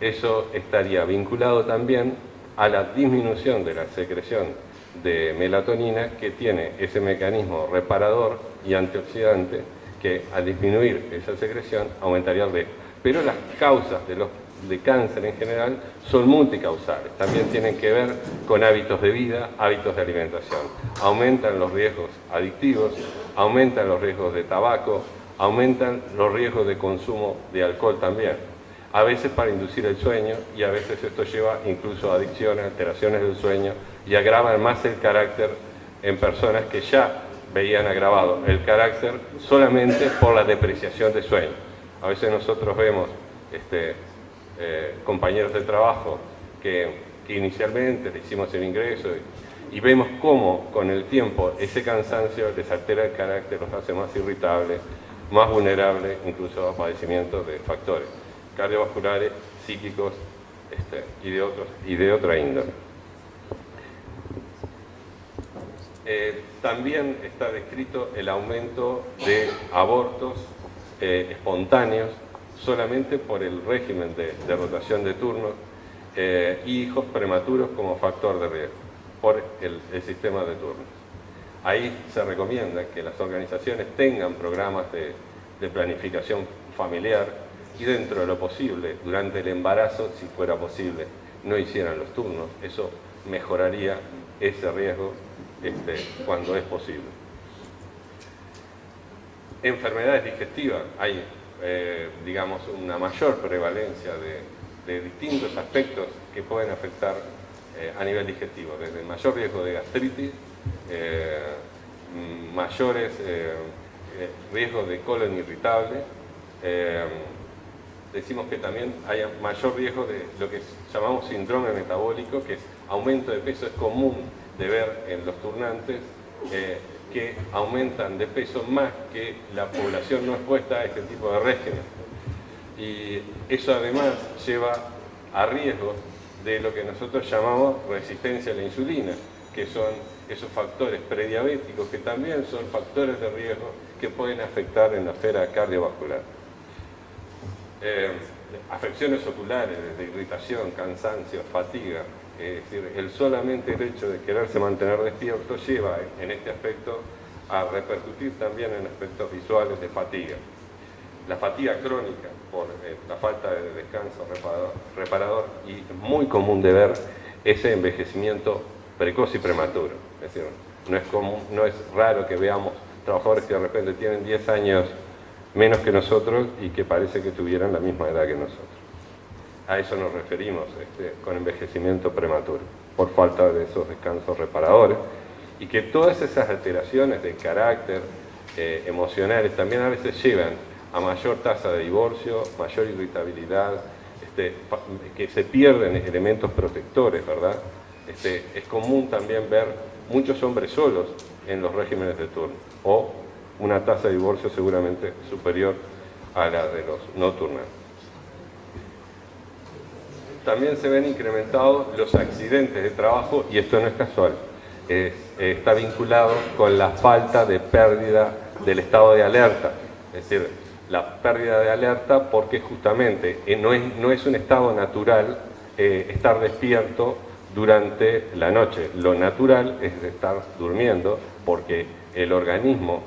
Eso estaría vinculado también a la disminución de la secreción de melatonina, que tiene ese mecanismo reparador y antioxidante, que al disminuir esa secreción aumentaría el riesgo. Pero las causas de cáncer en general son multicausales, también tienen que ver con hábitos de vida, hábitos de alimentación. Aumentan los riesgos adictivos, aumentan los riesgos de tabaco, aumentan los riesgos de consumo de alcohol también. a veces para inducir el sueño, y a veces esto lleva incluso a adicciones, alteraciones del sueño, y agravan más el carácter en personas que ya veían agravado el carácter solamente por la depreciación de sueño. A veces nosotros vemos compañeros de trabajo que inicialmente le hicimos el ingreso y vemos cómo con el tiempo ese cansancio les altera el carácter, los hace más irritables, más vulnerables incluso a padecimientos de factores cardiovasculares, psíquicos y de otra índole. También está descrito el aumento de abortos espontáneos solamente por el régimen de rotación de turnos y hijos prematuros como factor de riesgo por el sistema de turnos. Ahí se recomienda que las organizaciones tengan programas de planificación familiar y dentro de lo posible, durante el embarazo, si fuera posible, no hicieran los turnos. Eso mejoraría ese riesgo cuando es posible. Enfermedades digestivas, hay digamos una mayor prevalencia de distintos aspectos que pueden afectar a nivel digestivo, desde mayor riesgo de gastritis, mayores riesgos de colon irritable, decimos que también hay mayor riesgo de lo que llamamos síndrome metabólico, que es aumento de peso. Es común de ver en los turnantes que aumentan de peso más que la población no expuesta a este tipo de régimen. Y eso además lleva a riesgos de lo que nosotros llamamos resistencia a la insulina, que son esos factores prediabéticos que también son factores de riesgo que pueden afectar en la esfera cardiovascular. Afecciones oculares, desde irritación, cansancio, fatiga, es decir, solamente el hecho de quererse mantener despierto lleva en este aspecto a repercutir también en aspectos visuales de fatiga. La fatiga crónica por la falta de descanso reparador, y es muy común de ver ese envejecimiento precoz y prematuro. Es decir, no es raro que veamos trabajadores que de repente tienen 10 años menos que nosotros y que parece que tuvieran la misma edad que nosotros. A eso nos referimos con envejecimiento prematuro, por falta de esos descansos reparadores, y que todas esas alteraciones de carácter emocionales también a veces llevan a mayor tasa de divorcio, mayor irritabilidad, que se pierden elementos protectores, ¿verdad? Es común también ver muchos hombres solos en los regímenes de turno, o una tasa de divorcio seguramente superior a la de los no turnantes. También se ven incrementados los accidentes de trabajo, y esto no es casual, está vinculado con la falta de pérdida del estado de alerta, es decir, la pérdida de alerta porque justamente no es un estado natural estar despierto durante la noche. Lo natural es estar durmiendo porque el organismo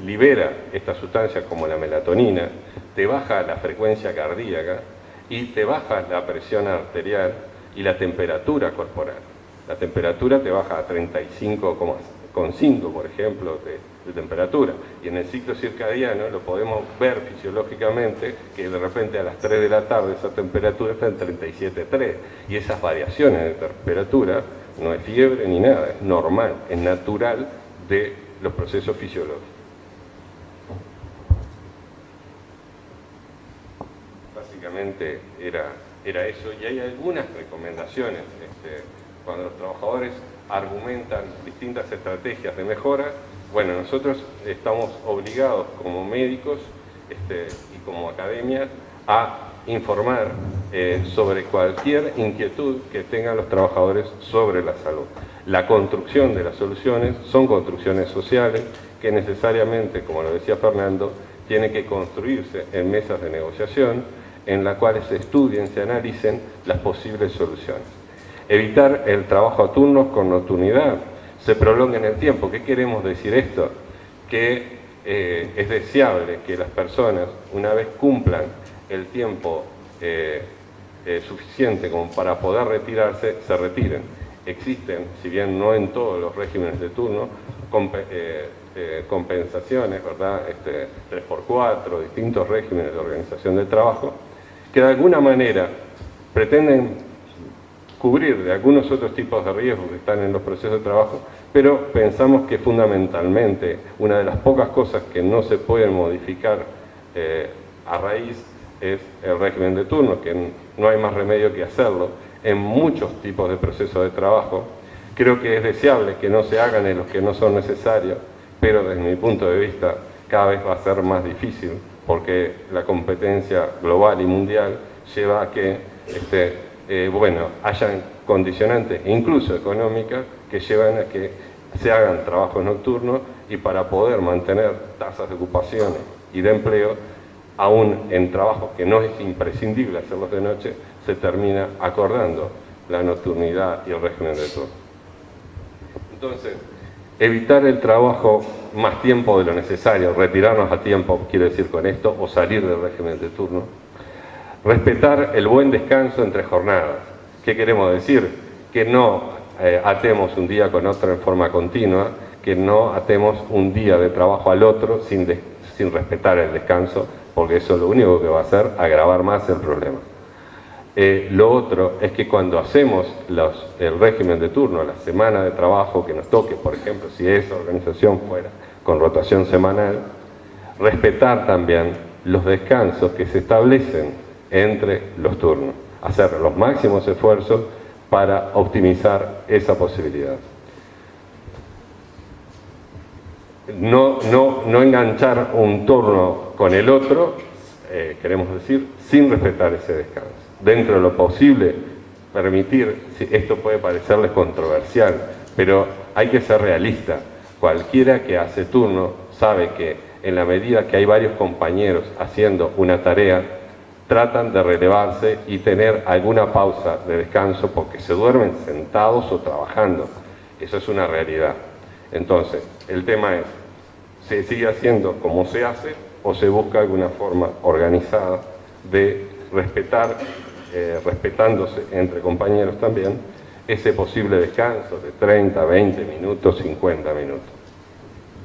libera esta sustancia como la melatonina, te baja la frecuencia cardíaca y te baja la presión arterial y la temperatura corporal. La temperatura te baja a 35,5, por ejemplo, de temperatura. Y en el ciclo circadiano lo podemos ver fisiológicamente que de repente a las 3 de la tarde esa temperatura está en 37,3. Y esas variaciones de temperatura no es fiebre ni nada, es normal, es natural de los procesos fisiológicos. Básicamente era eso, y hay algunas recomendaciones cuando los trabajadores argumentan distintas estrategias de mejora. Bueno, nosotros estamos obligados como médicos y como academia a informar sobre cualquier inquietud que tengan los trabajadores sobre la salud. La construcción de las soluciones son construcciones sociales que necesariamente, como lo decía Fernando, tienen que construirse en mesas de negociación en las cuales se estudien, se analicen las posibles soluciones. Evitar el trabajo a turnos con nocturnidad, se prolonga en el tiempo. ¿Qué queremos decir esto? Que es deseable que las personas, una vez cumplan el tiempo suficiente como para poder retirarse, se retiren. Existen, si bien no en todos los regímenes de turno, compensaciones, ¿verdad? 3x4, distintos regímenes de organización del trabajo, que de alguna manera pretenden cubrir de algunos otros tipos de riesgos que están en los procesos de trabajo, pero pensamos que fundamentalmente una de las pocas cosas que no se pueden modificar a raíz es el régimen de turno, que no hay más remedio que hacerlo en muchos tipos de procesos de trabajo. Creo que es deseable que no se hagan en los que no son necesarios, pero desde mi punto de vista cada vez va a ser más difícil, porque la competencia global y mundial lleva a que hayan condicionantes, incluso económicas, que llevan a que se hagan trabajos nocturnos, y para poder mantener tasas de ocupación y de empleo, aún en trabajos que no es imprescindible hacerlos de noche, se termina acordando la nocturnidad y el régimen de turno. Entonces, evitar el trabajo más tiempo de lo necesario, retirarnos a tiempo, quiero decir con esto, o salir del régimen de turno. Respetar el buen descanso entre jornadas. ¿Qué queremos decir? Que no atemos un día con otro en forma continua, que no atemos un día de trabajo al otro sin respetar el descanso, porque eso lo único que va a hacer es agravar más el problema. Lo otro es que cuando hacemos el régimen de turno, la semana de trabajo que nos toque, por ejemplo, si esa organización fuera con rotación semanal, respetar también los descansos que se establecen entre los turnos, hacer los máximos esfuerzos para optimizar esa posibilidad. No enganchar un turno con el otro, queremos decir, sin respetar ese descanso. Dentro de lo posible, permitir, esto puede parecerles controversial, pero hay que ser realista. Cualquiera que hace turno sabe que en la medida que hay varios compañeros haciendo una tarea, tratan de relevarse y tener alguna pausa de descanso porque se duermen sentados o trabajando. Eso es una realidad. Entonces, el tema es, ¿se sigue haciendo como se hace o se busca alguna forma organizada de respetar, respetándose entre compañeros también, ese posible descanso de 30, 20 minutos, 50 minutos?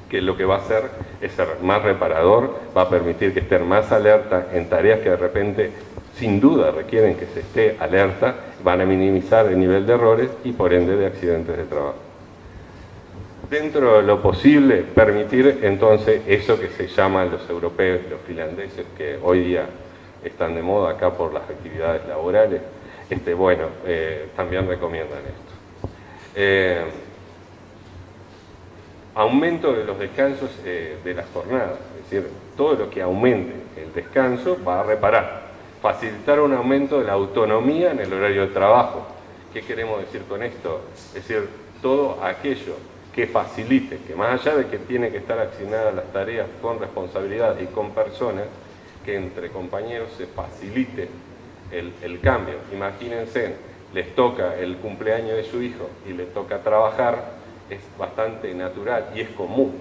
Que lo que va a hacer es ser más reparador, va a permitir que estén más alerta en tareas que de repente, sin duda, requieren que se esté alerta, van a minimizar el nivel de errores y por ende de accidentes de trabajo. Dentro de lo posible, permitir entonces eso que se llaman los europeos y los finlandeses, que hoy día están de moda acá por las actividades laborales, también recomiendan esto. Aumento de los descansos de las jornadas, es decir, todo lo que aumente el descanso va a reparar. Facilitar un aumento de la autonomía en el horario de trabajo. ¿Qué queremos decir con esto? Es decir, todo aquello que facilite, que más allá de que tiene que estar asignadas las tareas con responsabilidad y con personas, que entre compañeros se facilite el cambio. Imagínense, les toca el cumpleaños de su hijo y les toca trabajar, es bastante natural y es común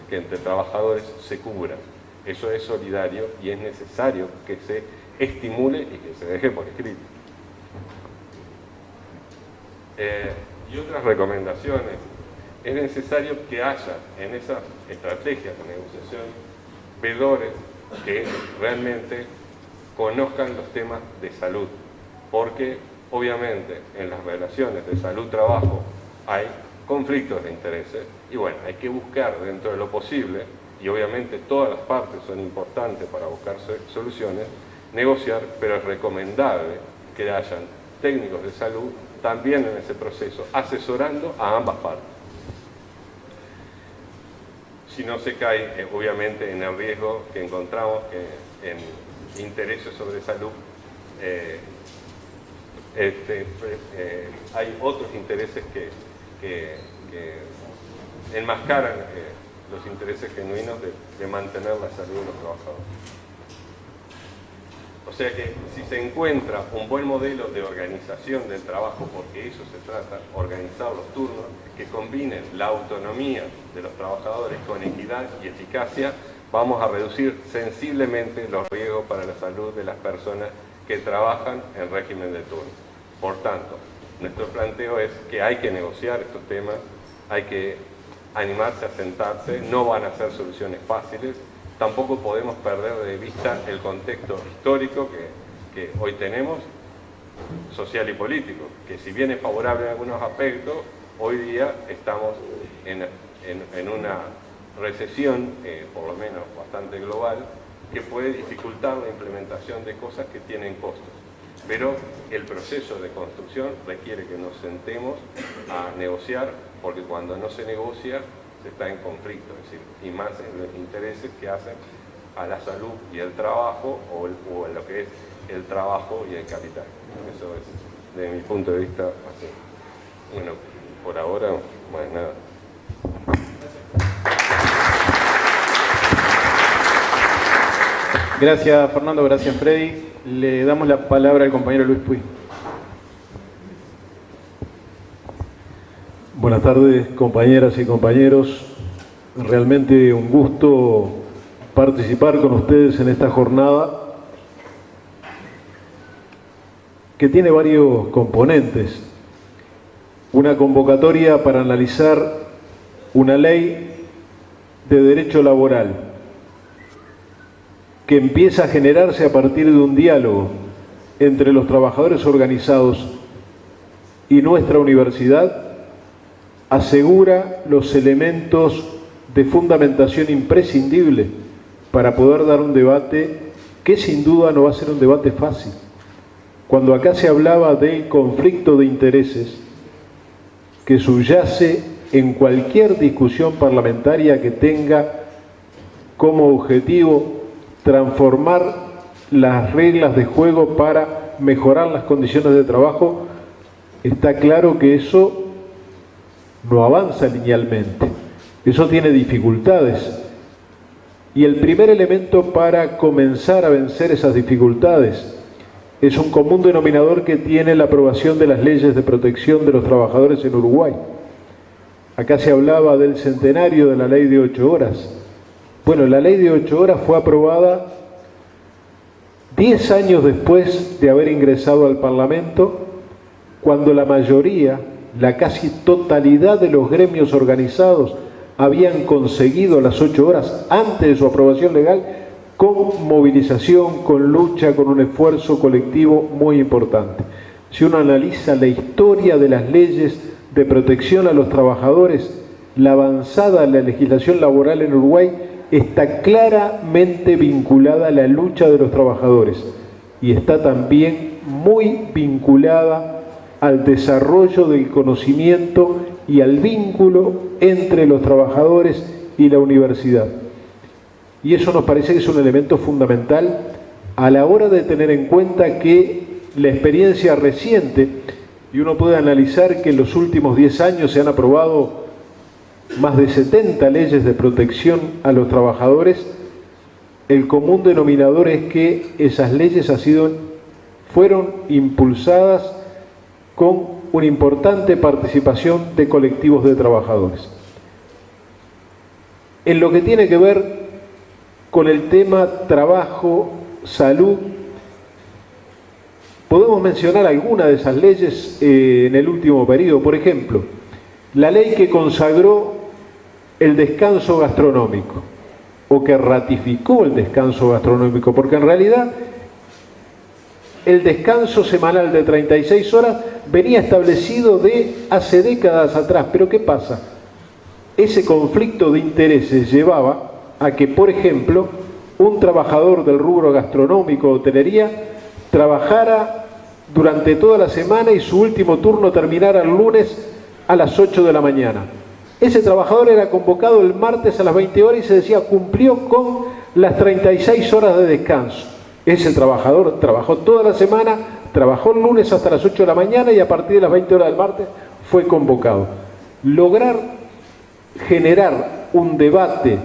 que entre trabajadores se cubran. Eso es solidario y es necesario que se estimule y que se deje por escrito. Y otras recomendaciones. Es necesario que haya en esas estrategias de negociación vedores que realmente conozcan los temas de salud, porque obviamente en las relaciones de salud-trabajo hay conflictos de intereses y bueno, hay que buscar dentro de lo posible, y obviamente todas las partes son importantes para buscar soluciones, negociar, pero es recomendable que hayan técnicos de salud también en ese proceso, asesorando a ambas partes. Si no se cae, obviamente, en el riesgo que encontramos que en intereses sobre salud hay otros intereses que enmascaran los intereses genuinos de mantener la salud de los trabajadores. O sea que si se encuentra un buen modelo de organización del trabajo, porque eso se trata, organizar los turnos, que combinen la autonomía de los trabajadores con equidad y eficacia, vamos a reducir sensiblemente los riesgos para la salud de las personas que trabajan en régimen de turno. Por tanto, nuestro planteo es que hay que negociar estos temas, hay que animarse a sentarse, no van a ser soluciones fáciles. Tampoco podemos perder de vista el contexto histórico que hoy tenemos, social y político, que si bien es favorable en algunos aspectos, hoy día estamos en una recesión, por lo menos bastante global, que puede dificultar la implementación de cosas que tienen costos. Pero el proceso de construcción requiere que nos sentemos a negociar, porque cuando no se negocia se está en conflicto, es decir, y más en los intereses que hacen a la salud y el trabajo, o en lo que es el trabajo y el capital. Eso es, desde mi punto de vista, así. Bueno, por ahora, bueno, nada. Gracias Fernando, gracias Freddy. Le damos la palabra al compañero Luis Puy. Buenas tardes, compañeras y compañeros. Realmente un gusto participar con ustedes en esta jornada que tiene varios componentes. Una convocatoria para analizar una ley de derecho laboral que empieza a generarse a partir de un diálogo entre los trabajadores organizados y nuestra universidad, asegura los elementos de fundamentación imprescindible para poder dar un debate que sin duda no va a ser un debate fácil. Cuando acá se hablaba del conflicto de intereses que subyace en cualquier discusión parlamentaria que tenga como objetivo transformar las reglas de juego para mejorar las condiciones de trabajo, está claro que eso no avanza linealmente, eso tiene dificultades. Y el primer elemento para comenzar a vencer esas dificultades es un común denominador que tiene la aprobación de las leyes de protección de los trabajadores en Uruguay. Acá se hablaba del centenario de la ley de 8 horas. Bueno, la ley de 8 horas fue aprobada 10 años después de haber ingresado al Parlamento, cuando la mayoría, la casi totalidad de los gremios organizados habían conseguido las 8 horas antes de su aprobación legal, con movilización, con lucha, con un esfuerzo colectivo muy importante. Si uno analiza la historia de las leyes de protección a los trabajadores, la avanzada de la legislación laboral en Uruguay está claramente vinculada a la lucha de los trabajadores y está también muy vinculada al desarrollo del conocimiento y al vínculo entre los trabajadores y la universidad. Y eso nos parece que es un elemento fundamental a la hora de tener en cuenta que la experiencia reciente, y uno puede analizar que en los últimos 10 años se han aprobado más de 70 leyes de protección a los trabajadores, el común denominador es que esas leyes fueron impulsadas con una importante participación de colectivos de trabajadores. En lo que tiene que ver con el tema trabajo, salud, podemos mencionar algunas de esas leyes en el último periodo. Por ejemplo, la ley que consagró el descanso gastronómico, o que ratificó el descanso gastronómico, porque en realidad el descanso semanal de 36 horas venía establecido de hace décadas atrás. Pero ¿qué pasa? Ese conflicto de intereses llevaba a que, por ejemplo, un trabajador del rubro gastronómico o hotelería trabajara durante toda la semana y su último turno terminara el lunes a las 8 de la mañana. Ese trabajador era convocado el martes a las 20 horas y se decía cumplió con las 36 horas de descanso. Ese trabajador trabajó toda la semana, trabajó el lunes hasta las 8 de la mañana y a partir de las 20 horas del martes fue convocado. Lograr generar un debate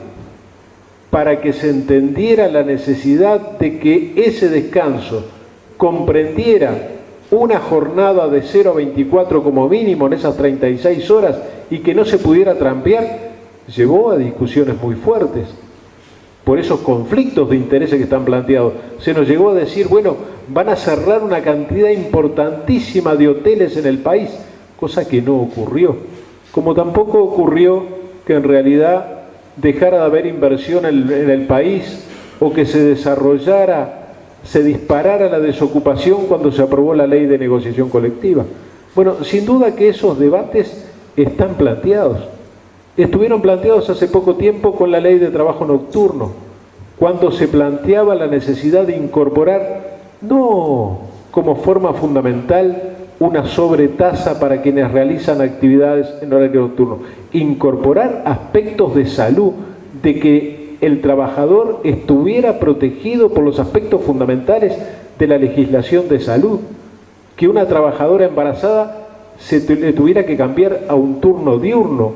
para que se entendiera la necesidad de que ese descanso comprendiera una jornada de 0 a 24 como mínimo en esas 36 horas y que no se pudiera trampear, llevó a discusiones muy fuertes por esos conflictos de intereses que están planteados. Se nos llegó a decir, bueno, van a cerrar una cantidad importantísima de hoteles en el país, cosa que no ocurrió. Como tampoco ocurrió que en realidad dejara de haber inversión en el país o que se desarrollara se disparara la desocupación cuando se aprobó la ley de negociación colectiva. Bueno, sin duda que esos debates están planteados. Estuvieron planteados hace poco tiempo con la ley de trabajo nocturno, cuando se planteaba la necesidad de incorporar, no como forma fundamental, una sobretasa para quienes realizan actividades en horario nocturno, incorporar aspectos de salud, de que el trabajador estuviera protegido por los aspectos fundamentales de la legislación de salud, que una trabajadora embarazada le tuviera que cambiar a un turno diurno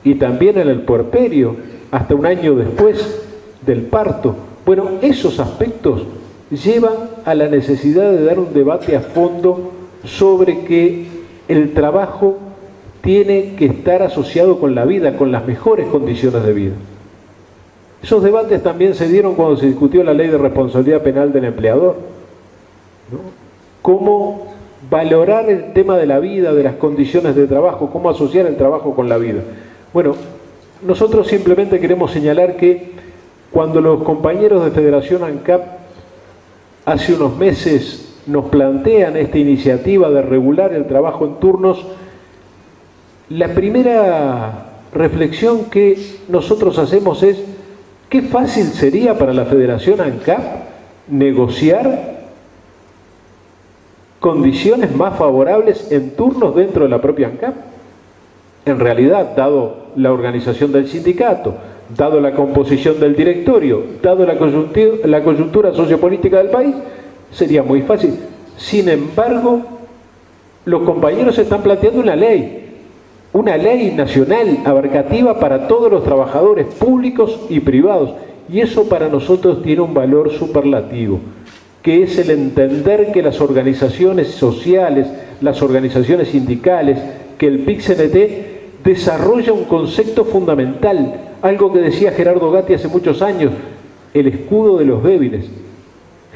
y también en el puerperio, hasta un año después del parto. Bueno, esos aspectos llevan a la necesidad de dar un debate a fondo sobre que el trabajo tiene que estar asociado con la vida, con las mejores condiciones de vida. Esos debates también se dieron cuando se discutió la ley de responsabilidad penal del empleador, ¿no? Cómo valorar el tema de la vida, de las condiciones de trabajo, cómo asociar el trabajo con la vida. Bueno, nosotros simplemente queremos señalar que cuando los compañeros de Federación ANCAP hace unos meses nos plantean esta iniciativa de regular el trabajo en turnos, la primera reflexión que nosotros hacemos es: qué fácil sería para la Federación ANCAP negociar condiciones más favorables en turnos dentro de la propia ANCAP. En realidad, dado la organización del sindicato, dado la composición del directorio, dado la coyuntura sociopolítica del país, sería muy fácil. Sin embargo, los compañeros están planteando una ley nacional abarcativa para todos los trabajadores públicos y privados, y eso para nosotros tiene un valor superlativo, que es el entender que las organizaciones sociales, las organizaciones sindicales, que el PIC-CNT desarrolla un concepto fundamental, algo que decía Gerardo Gatti hace muchos años: el escudo de los débiles.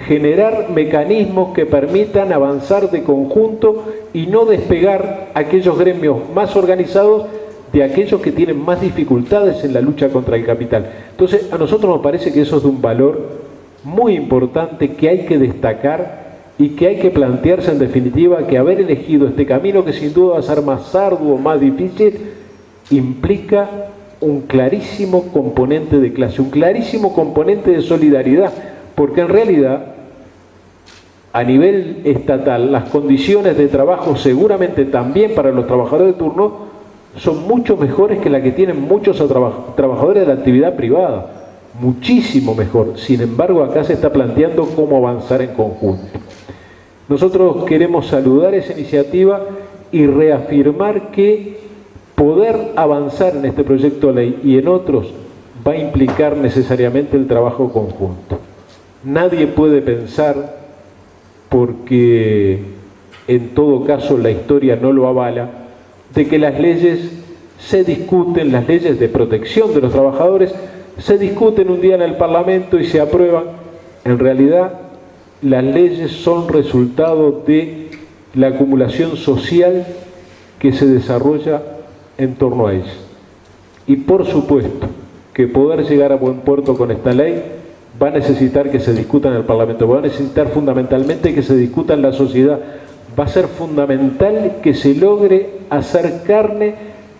Generar mecanismos que permitan avanzar de conjunto y no despegar aquellos gremios más organizados de aquellos que tienen más dificultades en la lucha contra el capital. Entonces, a nosotros nos parece que eso es de un valor muy importante, que hay que destacar y que hay que plantearse en definitiva que haber elegido este camino, que sin duda va a ser más arduo, más difícil, implica un clarísimo componente de clase, un clarísimo componente de solidaridad, porque en realidad a nivel estatal las condiciones de trabajo seguramente también para los trabajadores de turno son mucho mejores que las que tienen muchos trabajadores de la actividad privada, muchísimo mejor. Sin embargo, acá se está planteando cómo avanzar en conjunto. Nosotros queremos saludar esa iniciativa y reafirmar que poder avanzar en este proyecto de ley y en otros va a implicar necesariamente el trabajo conjunto. Nadie puede pensar, porque en todo caso la historia no lo avala, de que las leyes se discuten, las leyes de protección de los trabajadores, se discuten un día en el Parlamento y se aprueban. En realidad, las leyes son resultado de la acumulación social que se desarrolla en torno a ellas. Y por supuesto que poder llegar a buen puerto con esta ley va a necesitar que se discuta en el Parlamento, va a necesitar fundamentalmente que se discuta en la sociedad, va a ser fundamental que se logre hacer carne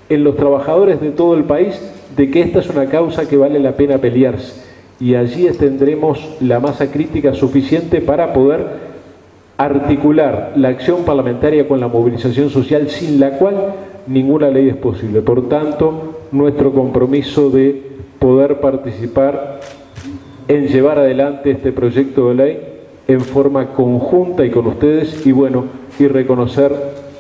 en los trabajadores de todo el país de que esta es una causa que vale la pena pelearse, y allí tendremos la masa crítica suficiente para poder articular la acción parlamentaria con la movilización social, sin la cual ninguna ley es posible. Por tanto, nuestro compromiso de poder participar en llevar adelante este proyecto de ley en forma conjunta y con ustedes, y bueno, y reconocer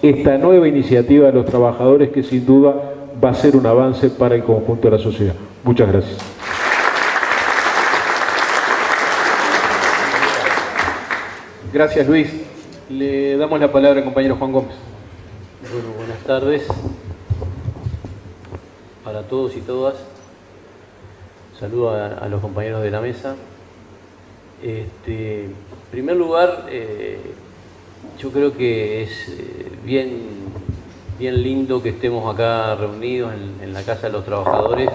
esta nueva iniciativa de los trabajadores, que sin duda va a ser un avance para el conjunto de la sociedad. Muchas gracias. Gracias, Luis. Le damos la palabra al compañero Juan Gómez. Bueno, buenas tardes para todos y todas. Saludo a los compañeros de la mesa. En primer lugar, yo creo que es bien lindo que estemos acá reunidos en la Casa de los Trabajadores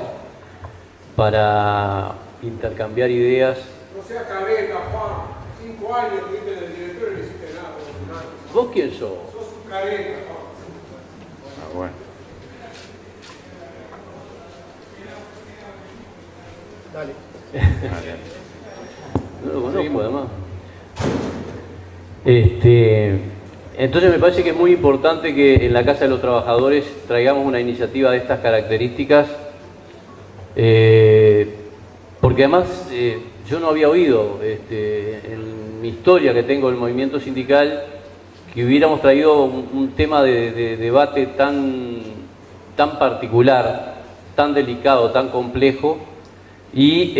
para intercambiar ideas. No sea careta, Juan. 5 5 años estuviste en el directorio y no hiciste nada. ¿Vos quién sos? Sos un careta. Ah, bueno. Dale. No lo conozco, además. Entonces me parece que es muy importante que en la Casa de los Trabajadores traigamos una iniciativa de estas características, porque además yo no había oído en mi historia que tengo del movimiento sindical que hubiéramos traído un tema de debate tan particular, tan delicado, tan complejo, y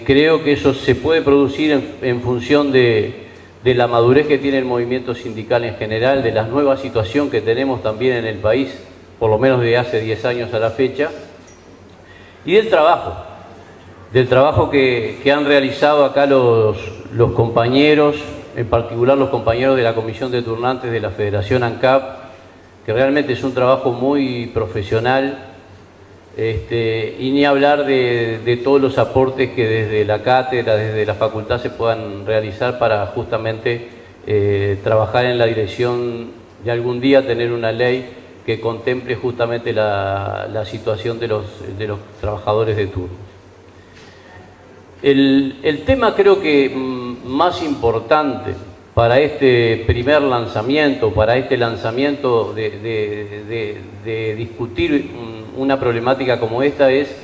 creo que eso se puede producir en función de la madurez que tiene el movimiento sindical en general, de la nueva situación que tenemos también en el país, por lo menos de hace 10 años a la fecha, y del trabajo que han realizado acá los compañeros, en particular los compañeros de la Comisión de Turnantes de la Federación ANCAP, que realmente es un trabajo muy profesional, y ni hablar de todos los aportes que desde la cátedra, desde la facultad se puedan realizar para justamente trabajar en la dirección de algún día tener una ley que contemple justamente la situación de los trabajadores de turno. El tema creo que más importante para este primer lanzamiento, para este lanzamiento de discutir una problemática como esta es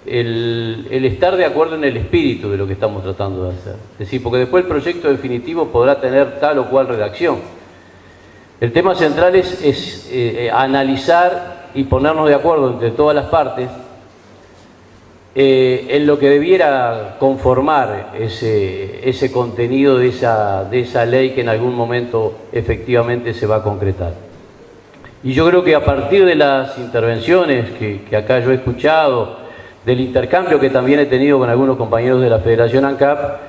el estar de acuerdo en el espíritu de lo que estamos tratando de hacer. Es decir, porque después el proyecto definitivo podrá tener tal o cual redacción. El tema central es analizar y ponernos de acuerdo entre todas las partes en lo que debiera conformar ese contenido de esa ley que en algún momento efectivamente se va a concretar. Y yo creo que a partir de las intervenciones que acá yo he escuchado, del intercambio que también he tenido con algunos compañeros de la Federación ANCAP,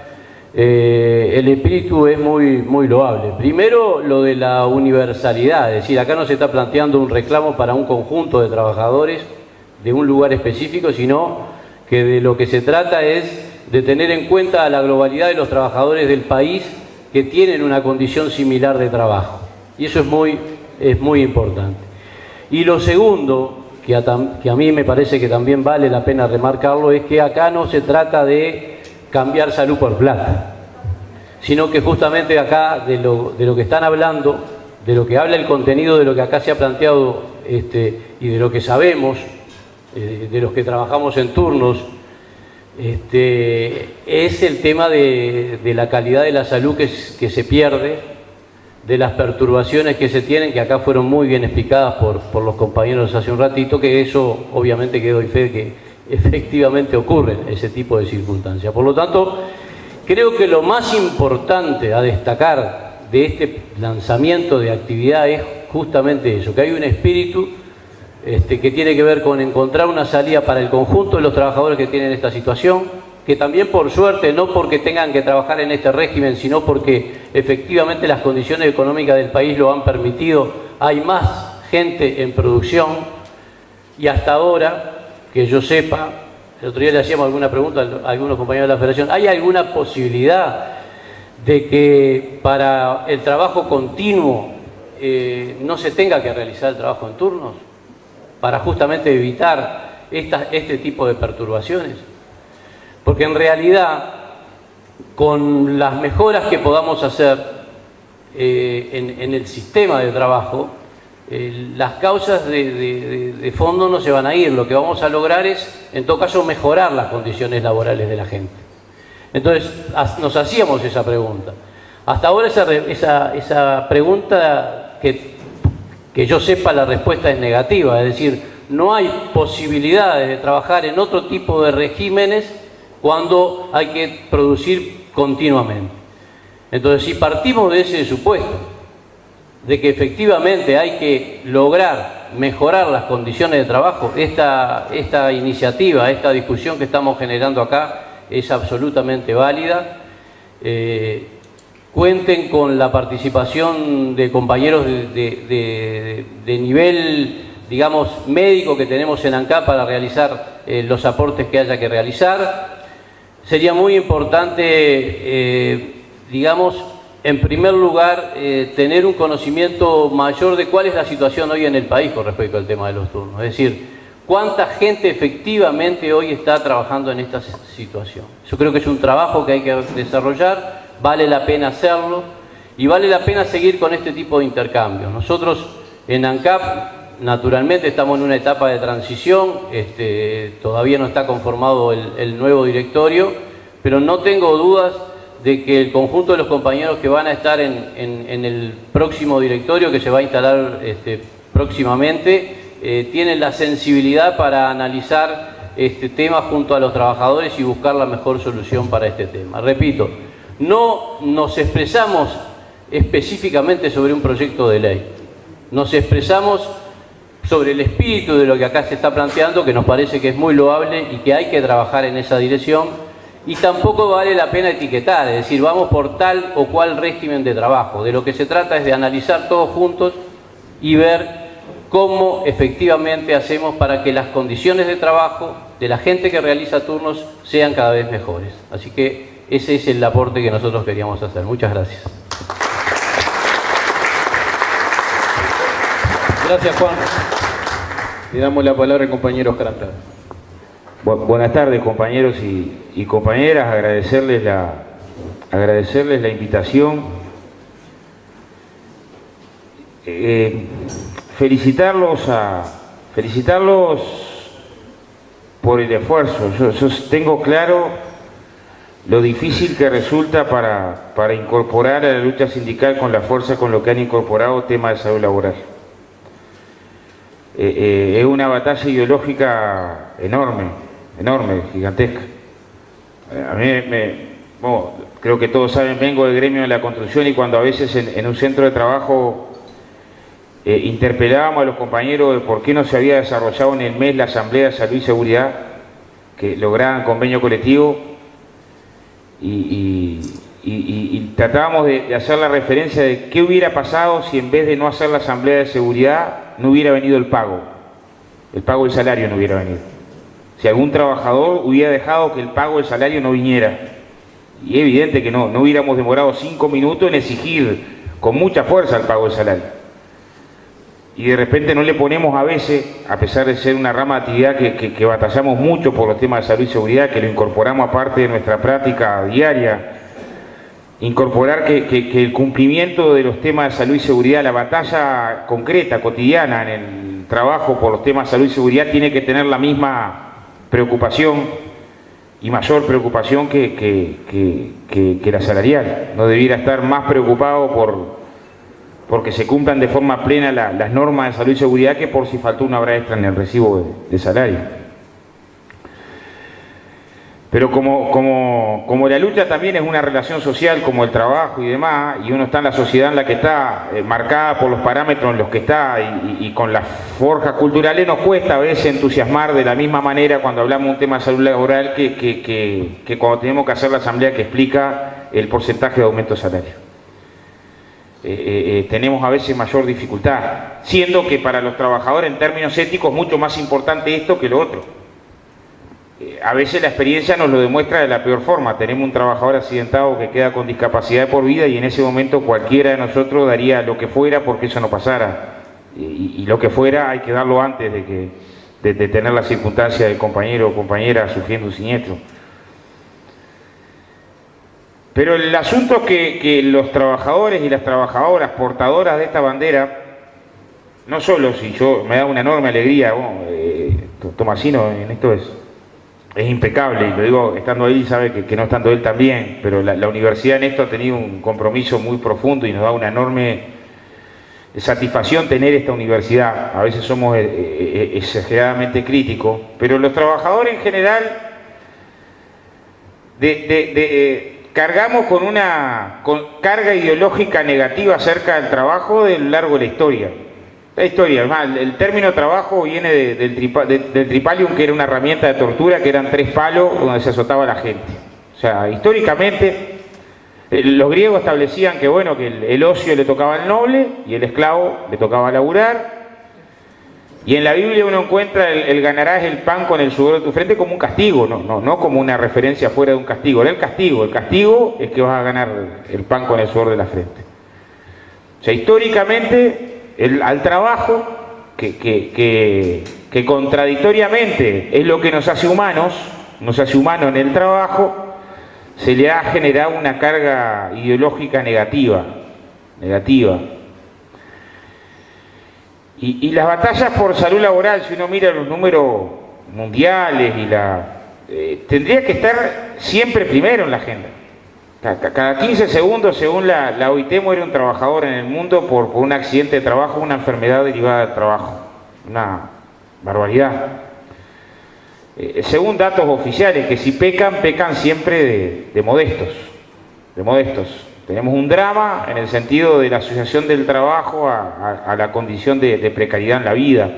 el espíritu es muy loable. Primero, lo de la universalidad, es decir, acá no se está planteando un reclamo para un conjunto de trabajadores de un lugar específico, sino que de lo que se trata es de tener en cuenta a la globalidad de los trabajadores del país que tienen una condición similar de trabajo. Y eso es muy importante. Y lo segundo, que a mí me parece que también vale la pena remarcarlo, es que acá no se trata de cambiar salud por plata, sino que justamente acá de lo que están hablando, de lo que habla el contenido de lo que acá se ha planteado y de lo que sabemos, de los que trabajamos en turnos, es el tema de la calidad de la salud que se pierde, de las perturbaciones que se tienen, que acá fueron muy bien explicadas por los compañeros hace un ratito, que eso obviamente que doy fe de que efectivamente ocurren ese tipo de circunstancias. Por lo tanto, creo que lo más importante a destacar de este lanzamiento de actividad es justamente eso, que hay un espíritu que tiene que ver con encontrar una salida para el conjunto de los trabajadores que tienen esta situación, que también por suerte, no porque tengan que trabajar en este régimen, sino porque efectivamente las condiciones económicas del país lo han permitido, hay más gente en producción y hasta ahora, que yo sepa, el otro día le hacíamos alguna pregunta a algunos compañeros de la Federación, ¿hay alguna posibilidad de que para el trabajo continuo no se tenga que realizar el trabajo en turnos? Para justamente evitar este tipo de perturbaciones. Porque en realidad, con las mejoras que podamos hacer en el sistema de trabajo, las causas de fondo no se van a ir. Lo que vamos a lograr es, en todo caso, mejorar las condiciones laborales de la gente. Entonces, nos hacíamos esa pregunta. Hasta ahora esa pregunta, que yo sepa, la respuesta es negativa. Es decir, no hay posibilidades de trabajar en otro tipo de regímenes cuando hay que producir continuamente. Entonces, si partimos de ese supuesto, de que efectivamente hay que lograr mejorar las condiciones de trabajo, esta iniciativa, esta discusión que estamos generando acá es absolutamente válida. Cuenten con la participación de compañeros de nivel, digamos, médico que tenemos en ANCAP para realizar los aportes que haya que realizar. Sería muy importante digamos, en primer lugar, tener un conocimiento mayor de cuál es la situación hoy en el país con respecto al tema de los turnos. Es decir, cuánta gente efectivamente hoy está trabajando en esta situación. Yo creo que es un trabajo que hay que desarrollar, vale la pena hacerlo y vale la pena seguir con este tipo de intercambios. Nosotros en ANCAP, naturalmente, estamos en una etapa de transición, todavía no está conformado el nuevo directorio, pero no tengo dudas de que el conjunto de los compañeros que van a estar en el próximo directorio que se va a instalar próximamente, tienen la sensibilidad para analizar este tema junto a los trabajadores y buscar la mejor solución para este tema. Repito, no nos expresamos específicamente sobre un proyecto de ley, nos expresamos sobre el espíritu de lo que acá se está planteando, que nos parece que es muy loable y que hay que trabajar en esa dirección. Y tampoco vale la pena etiquetar, es decir, vamos por tal o cual régimen de trabajo. De lo que se trata es de analizar todos juntos y ver cómo efectivamente hacemos para que las condiciones de trabajo de la gente que realiza turnos sean cada vez mejores. Así que ese es el aporte que nosotros queríamos hacer. Muchas gracias. Gracias, Juan. Le damos la palabra al compañero Oscar Andrade. Buenas tardes, compañeros y compañeras, agradecerles la invitación, felicitarlos por el esfuerzo. Yo tengo claro lo difícil que resulta para incorporar a la lucha sindical con la fuerza con lo que han incorporado temas de salud laboral. Es una batalla ideológica enorme, gigantesca. A mí creo que todos saben, vengo del gremio de la construcción y cuando a veces en un centro de trabajo interpelábamos a los compañeros de por qué no se había desarrollado en el mes la Asamblea de Salud y Seguridad, que lograban convenio colectivo, y tratábamos de hacer la referencia de qué hubiera pasado si en vez de no hacer la Asamblea de Seguridad no hubiera venido el pago del salario no hubiera venido. Si algún trabajador hubiera dejado que el pago del salario no viniera. Y es evidente que no hubiéramos demorado 5 minutos en exigir con mucha fuerza el pago del salario. Y de repente no le ponemos a veces, a pesar de ser una rama de actividad que batallamos mucho por los temas de salud y seguridad, que lo incorporamos aparte de nuestra práctica diaria, incorporar que el cumplimiento de los temas de salud y seguridad, la batalla concreta, cotidiana en el trabajo por los temas de salud y seguridad tiene que tener la misma preocupación y mayor preocupación que la salarial. No debiera estar más preocupado porque se cumplan de forma plena las normas de salud y seguridad que por si faltó una hora extra en el recibo de salario. Pero como la lucha también es una relación social como el trabajo y demás, y uno está en la sociedad en la que está, marcada por los parámetros en los que está y con las forjas culturales, nos cuesta a veces entusiasmar de la misma manera cuando hablamos de un tema de salud laboral que cuando tenemos que hacer la asamblea que explica el porcentaje de aumento de salario. Tenemos a veces mayor dificultad, siendo que para los trabajadores en términos éticos es mucho más importante esto que lo otro. A veces la experiencia nos lo demuestra de la peor forma. Tenemos un trabajador accidentado que queda con discapacidad de por vida y en ese momento cualquiera de nosotros daría lo que fuera porque eso no pasara. Y lo que fuera hay que darlo antes de tener la circunstancia del compañero o compañera sufriendo un siniestro. Pero el asunto es que los trabajadores y las trabajadoras portadoras de esta bandera, no solo si me da una enorme alegría, Tomasino en esto es impecable, y lo digo estando ahí, sabe que no estando él también, pero la universidad en esto ha tenido un compromiso muy profundo y nos da una enorme satisfacción tener esta universidad. A veces somos exageradamente críticos, pero los trabajadores en general cargamos con carga ideológica negativa acerca del trabajo de lo largo de la historia. Además, el término trabajo viene del tripalium, que era una herramienta de tortura, que eran 3 palos donde se azotaba a la gente. O sea, históricamente, los griegos establecían que, que el ocio le tocaba al noble y el esclavo le tocaba laburar. Y en la Biblia uno encuentra el ganarás el pan con el sudor de tu frente como un castigo, no como una referencia fuera de un castigo. Era el castigo es que vas a ganar el pan con el sudor de la frente. O sea, históricamente al trabajo, que contradictoriamente es lo que nos hace humanos en el trabajo, se le ha generado una carga ideológica negativa. Y las batallas por salud laboral, si uno mira los números mundiales tendría que estar siempre primero en la agenda. Cada 15 segundos, según la OIT, muere un trabajador en el mundo por un accidente de trabajo, una enfermedad derivada del trabajo. Una barbaridad. Según datos oficiales, que si pecan siempre de modestos. Tenemos un drama en el sentido de la asociación del trabajo a la condición de precariedad en la vida.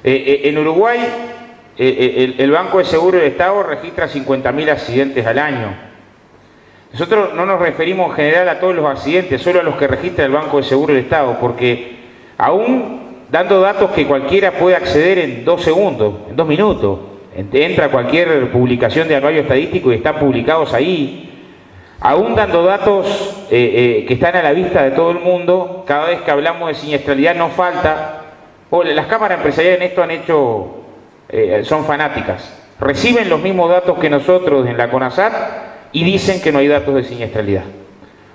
En Uruguay, el Banco de Seguro del Estado registra 50.000 accidentes al año. Nosotros no nos referimos en general a todos los accidentes, solo a los que registra el Banco de Seguro del Estado, porque aún dando datos que cualquiera puede acceder en 2 segundos, en 2 minutos, entra cualquier publicación de anuario estadístico y están publicados ahí. Aún dando datos que están a la vista de todo el mundo, cada vez que hablamos de siniestralidad nos falta, las cámaras empresariales en esto han hecho, son fanáticas, reciben los mismos datos que nosotros en la CONASAT y dicen que no hay datos de siniestralidad.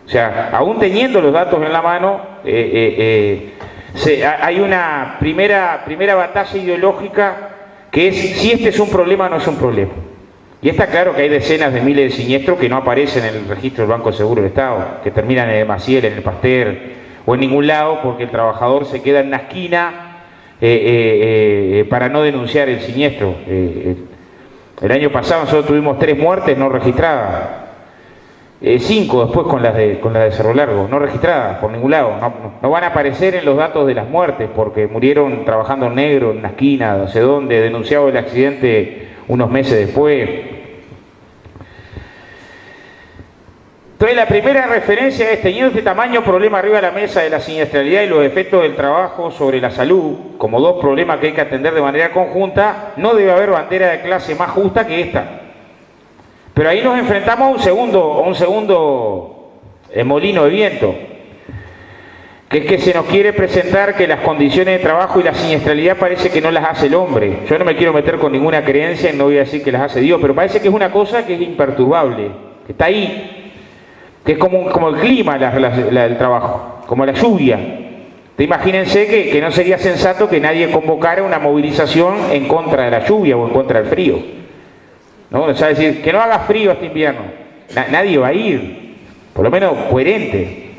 O sea, aún teniendo los datos en la mano, hay una primera batalla ideológica que es si este es un problema o no es un problema. Y está claro que hay decenas de miles de siniestros que no aparecen en el registro del Banco de Seguro del Estado, que terminan en el Maciel, en el Pasteur o en ningún lado, porque el trabajador se queda en una esquina para no denunciar el siniestro. El año pasado nosotros tuvimos 3 muertes no registradas, 5 después con las de Cerro Largo, no registradas por ningún lado. No van a aparecer en los datos de las muertes porque murieron trabajando en negro en una esquina, no sé dónde, denunciado el accidente unos meses después. Entonces la primera referencia es: teniendo este tamaño problema arriba de la mesa de la siniestralidad y los efectos del trabajo sobre la salud, como 2 problemas que hay que atender de manera conjunta, no debe haber bandera de clase más justa que esta. Pero ahí nos enfrentamos a un segundo molino de viento, que es que se nos quiere presentar que las condiciones de trabajo y la siniestralidad parece que no las hace el hombre. Yo no me quiero meter con ninguna creencia y no voy a decir que las hace Dios, pero parece que es una cosa que es imperturbable, que está ahí, que es como el clima del trabajo, como la lluvia. Imagínense que no sería sensato que nadie convocara una movilización en contra de la lluvia o en contra del frío, ¿no? O sea, decir, que no haga frío este invierno, nadie va a ir, por lo menos coherente.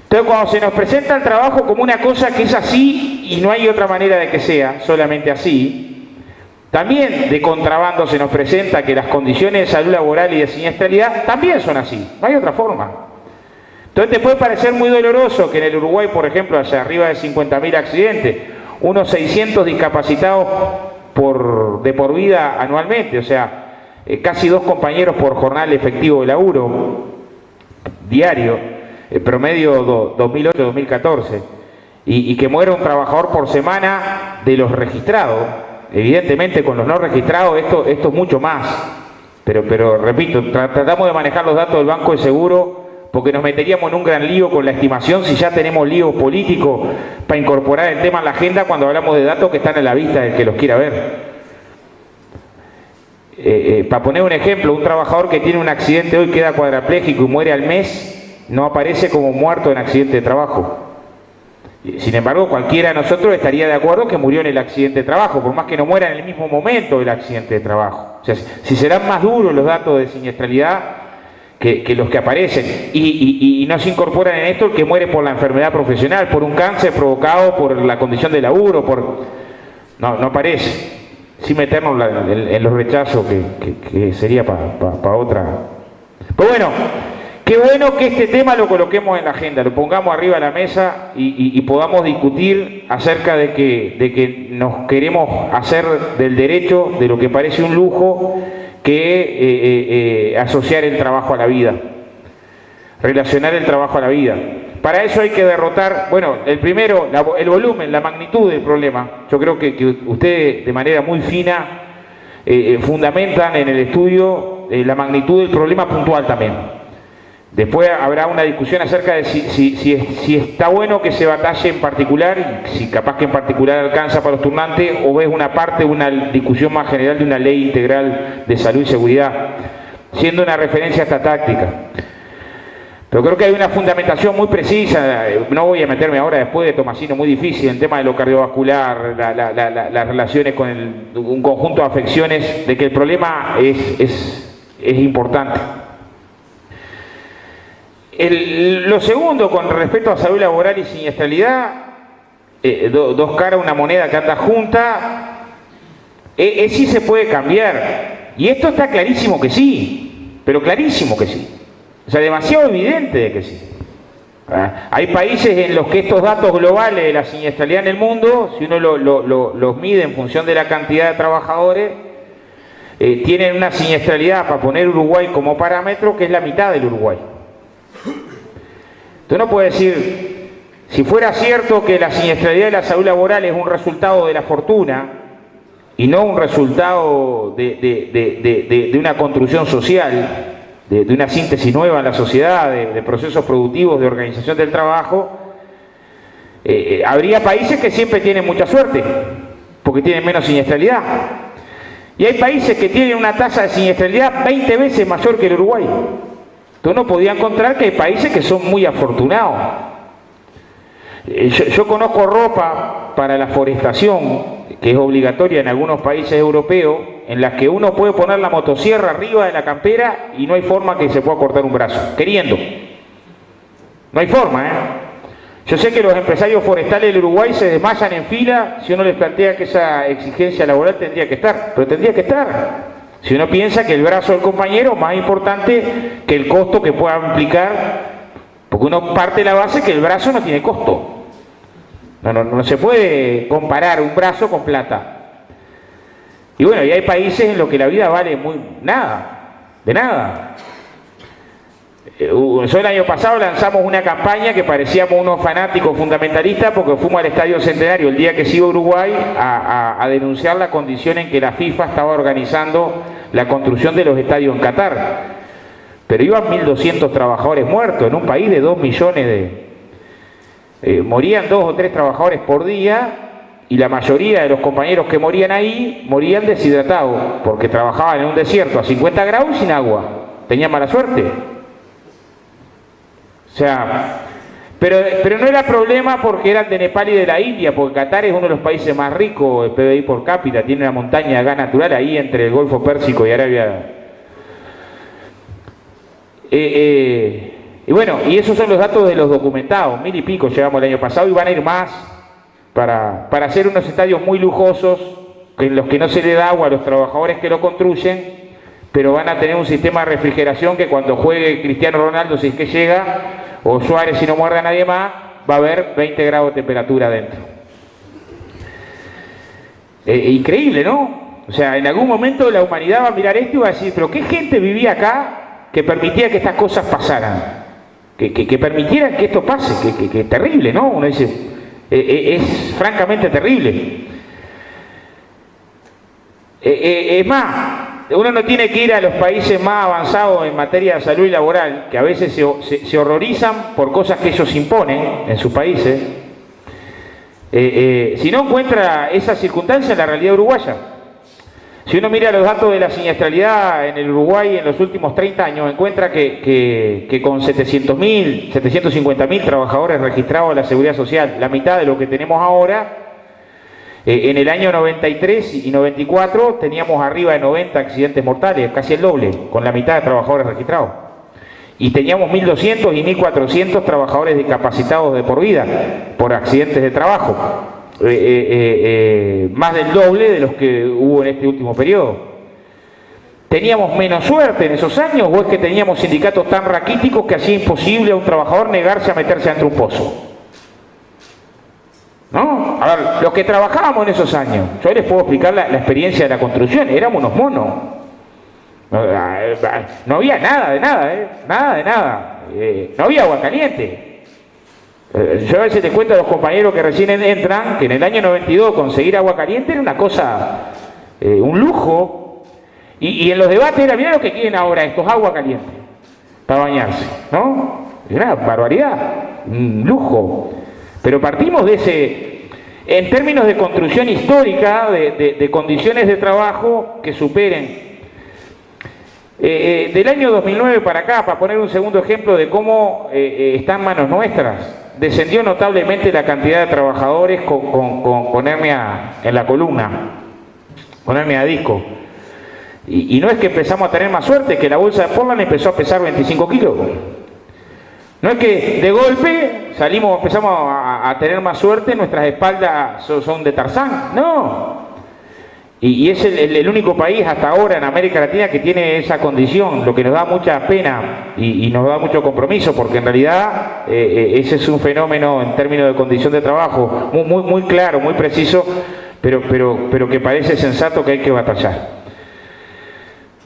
Entonces, cuando se nos presenta el trabajo como una cosa que es así y no hay otra manera de que sea solamente así, también de contrabando se nos presenta que las condiciones de salud laboral y de siniestralidad también son así, no hay otra forma. Entonces te puede parecer muy doloroso que en el Uruguay, por ejemplo, haya arriba de 50.000 accidentes, unos 600 discapacitados de por vida anualmente, o sea, casi 2 compañeros por jornal efectivo de laburo diario, promedio 2008-2014, y que muera un trabajador por semana de los registrados. Evidentemente con los no registrados esto es mucho más, pero repito, tratamos de manejar los datos del Banco de Seguro porque nos meteríamos en un gran lío con la estimación si ya tenemos líos políticos para incorporar el tema en la agenda cuando hablamos de datos que están a la vista del que los quiera ver. Para poner un ejemplo, un trabajador que tiene un accidente hoy, queda cuadrapléjico y muere al mes, no aparece como muerto en accidente de trabajo. Sin embargo, cualquiera de nosotros estaría de acuerdo que murió en el accidente de trabajo, por más que no muera en el mismo momento del accidente de trabajo. O sea, si serán más duros los datos de siniestralidad que los que aparecen, y no se incorporan en esto el que muere por la enfermedad profesional, por un cáncer provocado por la condición de laburo, no aparece, sin meternos en los rechazos que sería para otra. Pues bueno, qué bueno que este tema lo coloquemos en la agenda, lo pongamos arriba de la mesa y podamos discutir acerca de que nos queremos hacer del derecho, de lo que parece un lujo, que asociar el trabajo a la vida, relacionar el trabajo a la vida. Para eso hay que derrotar, bueno, el primero, el volumen, la magnitud del problema. Yo creo que ustedes de manera muy fina fundamentan en el estudio la magnitud del problema puntual también. Después habrá una discusión acerca de si está bueno que se batalle en particular, y si capaz que en particular alcanza para los turnantes, o es una parte de una discusión más general de una ley integral de salud y seguridad, siendo una referencia a esta táctica. Pero creo que hay una fundamentación muy precisa, no voy a meterme ahora después de Tomasino, muy difícil, en el tema de lo cardiovascular, las relaciones con un conjunto de afecciones, de que el problema es importante. Lo segundo, con respecto a salud laboral y siniestralidad, dos caras, una moneda que anda junta, sí se puede cambiar. Y esto está clarísimo que sí, pero clarísimo que sí. O sea, demasiado evidente de que sí. Hay países en los que estos datos globales de la siniestralidad en el mundo, si uno los mide en función de la cantidad de trabajadores, tienen una siniestralidad, para poner Uruguay como parámetro, que es la mitad del Uruguay. Entonces uno puede decir, si fuera cierto que la siniestralidad de la salud laboral es un resultado de la fortuna y no un resultado de una construcción social, de una síntesis nueva en la sociedad, de procesos productivos, de organización del trabajo, habría países que siempre tienen mucha suerte, porque tienen menos siniestralidad. Y hay países que tienen una tasa de siniestralidad 20 veces mayor que el Uruguay. Entonces uno podía encontrar que hay países que son muy afortunados. Yo conozco ropa para la forestación, que es obligatoria en algunos países europeos, en las que uno puede poner la motosierra arriba de la campera y no hay forma que se pueda cortar un brazo, queriendo. No hay forma, ¿eh? Yo sé que los empresarios forestales del Uruguay se desmayan en fila si uno les plantea que esa exigencia laboral tendría que estar, pero tendría que estar. Si uno piensa que el brazo del compañero es más importante que el costo que pueda implicar, porque uno parte de la base que el brazo no tiene costo. No se puede comparar un brazo con plata. Y bueno, y hay países en los que la vida vale de nada. Yo el año pasado lanzamos una campaña que parecíamos unos fanáticos fundamentalistas porque fuimos al Estadio Centenario el día que se iba a Uruguay a denunciar la condición en que la FIFA estaba organizando la construcción de los estadios en Qatar. Pero iban 1.200 trabajadores muertos en un país de 2 millones morían 2 o 3 trabajadores por día y la mayoría de los compañeros que morían ahí morían deshidratados porque trabajaban en un desierto a 50 grados sin agua. Tenían mala suerte. O sea, pero no era problema porque eran de Nepal y de la India, porque Qatar es uno de los países más ricos de PBI por cápita, tiene una montaña de gas natural ahí entre el Golfo Pérsico y Arabia. Y bueno, y esos son los datos de los documentados, 1.000 y pico llevamos el año pasado y van a ir más para hacer unos estadios muy lujosos en los que no se le da agua a los trabajadores que lo construyen, pero van a tener un sistema de refrigeración que cuando juegue Cristiano Ronaldo, si es que llega, o Suárez si no muerde a nadie más, va a haber 20 grados de temperatura adentro. Increíble, ¿no? O sea, en algún momento la humanidad va a mirar esto y va a decir, pero ¿qué gente vivía acá que permitía que estas cosas pasaran? Que permitieran que esto pase, que es terrible, ¿no? Uno dice, es francamente terrible. Es más, uno no tiene que ir a los países más avanzados en materia de salud y laboral, que a veces se horrorizan por cosas que ellos imponen en sus países, si no encuentra esa circunstancia en la realidad uruguaya. Si uno mira los datos de la siniestralidad en el Uruguay en los últimos 30 años, encuentra que con 700.000, 750.000 trabajadores registrados en la Seguridad Social, la mitad de lo que tenemos ahora, en el año 93 y 94 teníamos arriba de 90 accidentes mortales, casi el doble, con la mitad de trabajadores registrados. Y teníamos 1.200 y 1.400 trabajadores discapacitados de por vida por accidentes de trabajo. Más del doble de los que hubo en este último periodo. ¿Teníamos menos suerte en esos años o es que teníamos sindicatos tan raquíticos que hacía imposible a un trabajador negarse a meterse dentro de un pozo? ¿No? A ver, los que trabajábamos en esos años, yo les puedo explicar la experiencia de la construcción, éramos unos monos. No había nada de nada, nada de nada. No había agua caliente. Yo a veces les cuento a los compañeros que recién entran que en el año 92 conseguir agua caliente era una cosa, un lujo, y en los debates era, mirá lo que quieren ahora estos, agua caliente para bañarse, ¿no? Era una barbaridad, un lujo. Pero partimos de ese, en términos de construcción histórica, de condiciones de trabajo que superen. Del año 2009 para acá, para poner un segundo ejemplo de cómo está en manos nuestras, descendió notablemente la cantidad de trabajadores con hernia en la columna, con hernia de disco. Y no es que empezamos a tener más suerte, que la bolsa de Portland empezó a pesar 25 kilos. No es que de golpe empezamos a tener más suerte, nuestras espaldas son de Tarzán. No. Y es el único país hasta ahora en América Latina que tiene esa condición, lo que nos da mucha pena y nos da mucho compromiso, porque en realidad ese es un fenómeno en términos de condición de trabajo muy claro, muy preciso, pero que parece sensato que hay que batallar.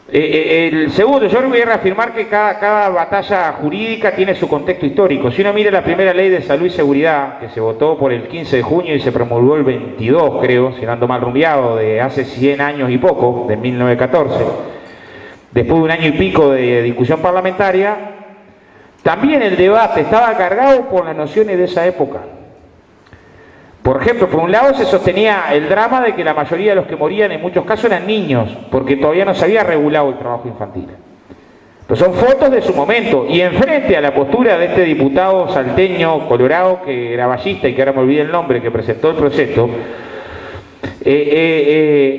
El segundo, yo voy a reafirmar que cada batalla jurídica tiene su contexto histórico. Si uno mira la primera ley de salud y seguridad, que se votó por el 15 de junio y se promulgó el 22, creo, si no ando mal rumbeado, de hace 100 años y poco, de 1914, después de un año y pico de discusión parlamentaria, también el debate estaba cargado por las nociones de esa época. Por ejemplo, por un lado se sostenía el drama de que la mayoría de los que morían en muchos casos eran niños, porque todavía no se había regulado el trabajo infantil. Pero son fotos de su momento, y enfrente a la postura de este diputado salteño, colorado, que era ballista y que ahora me olvidé el nombre, que presentó el proyecto,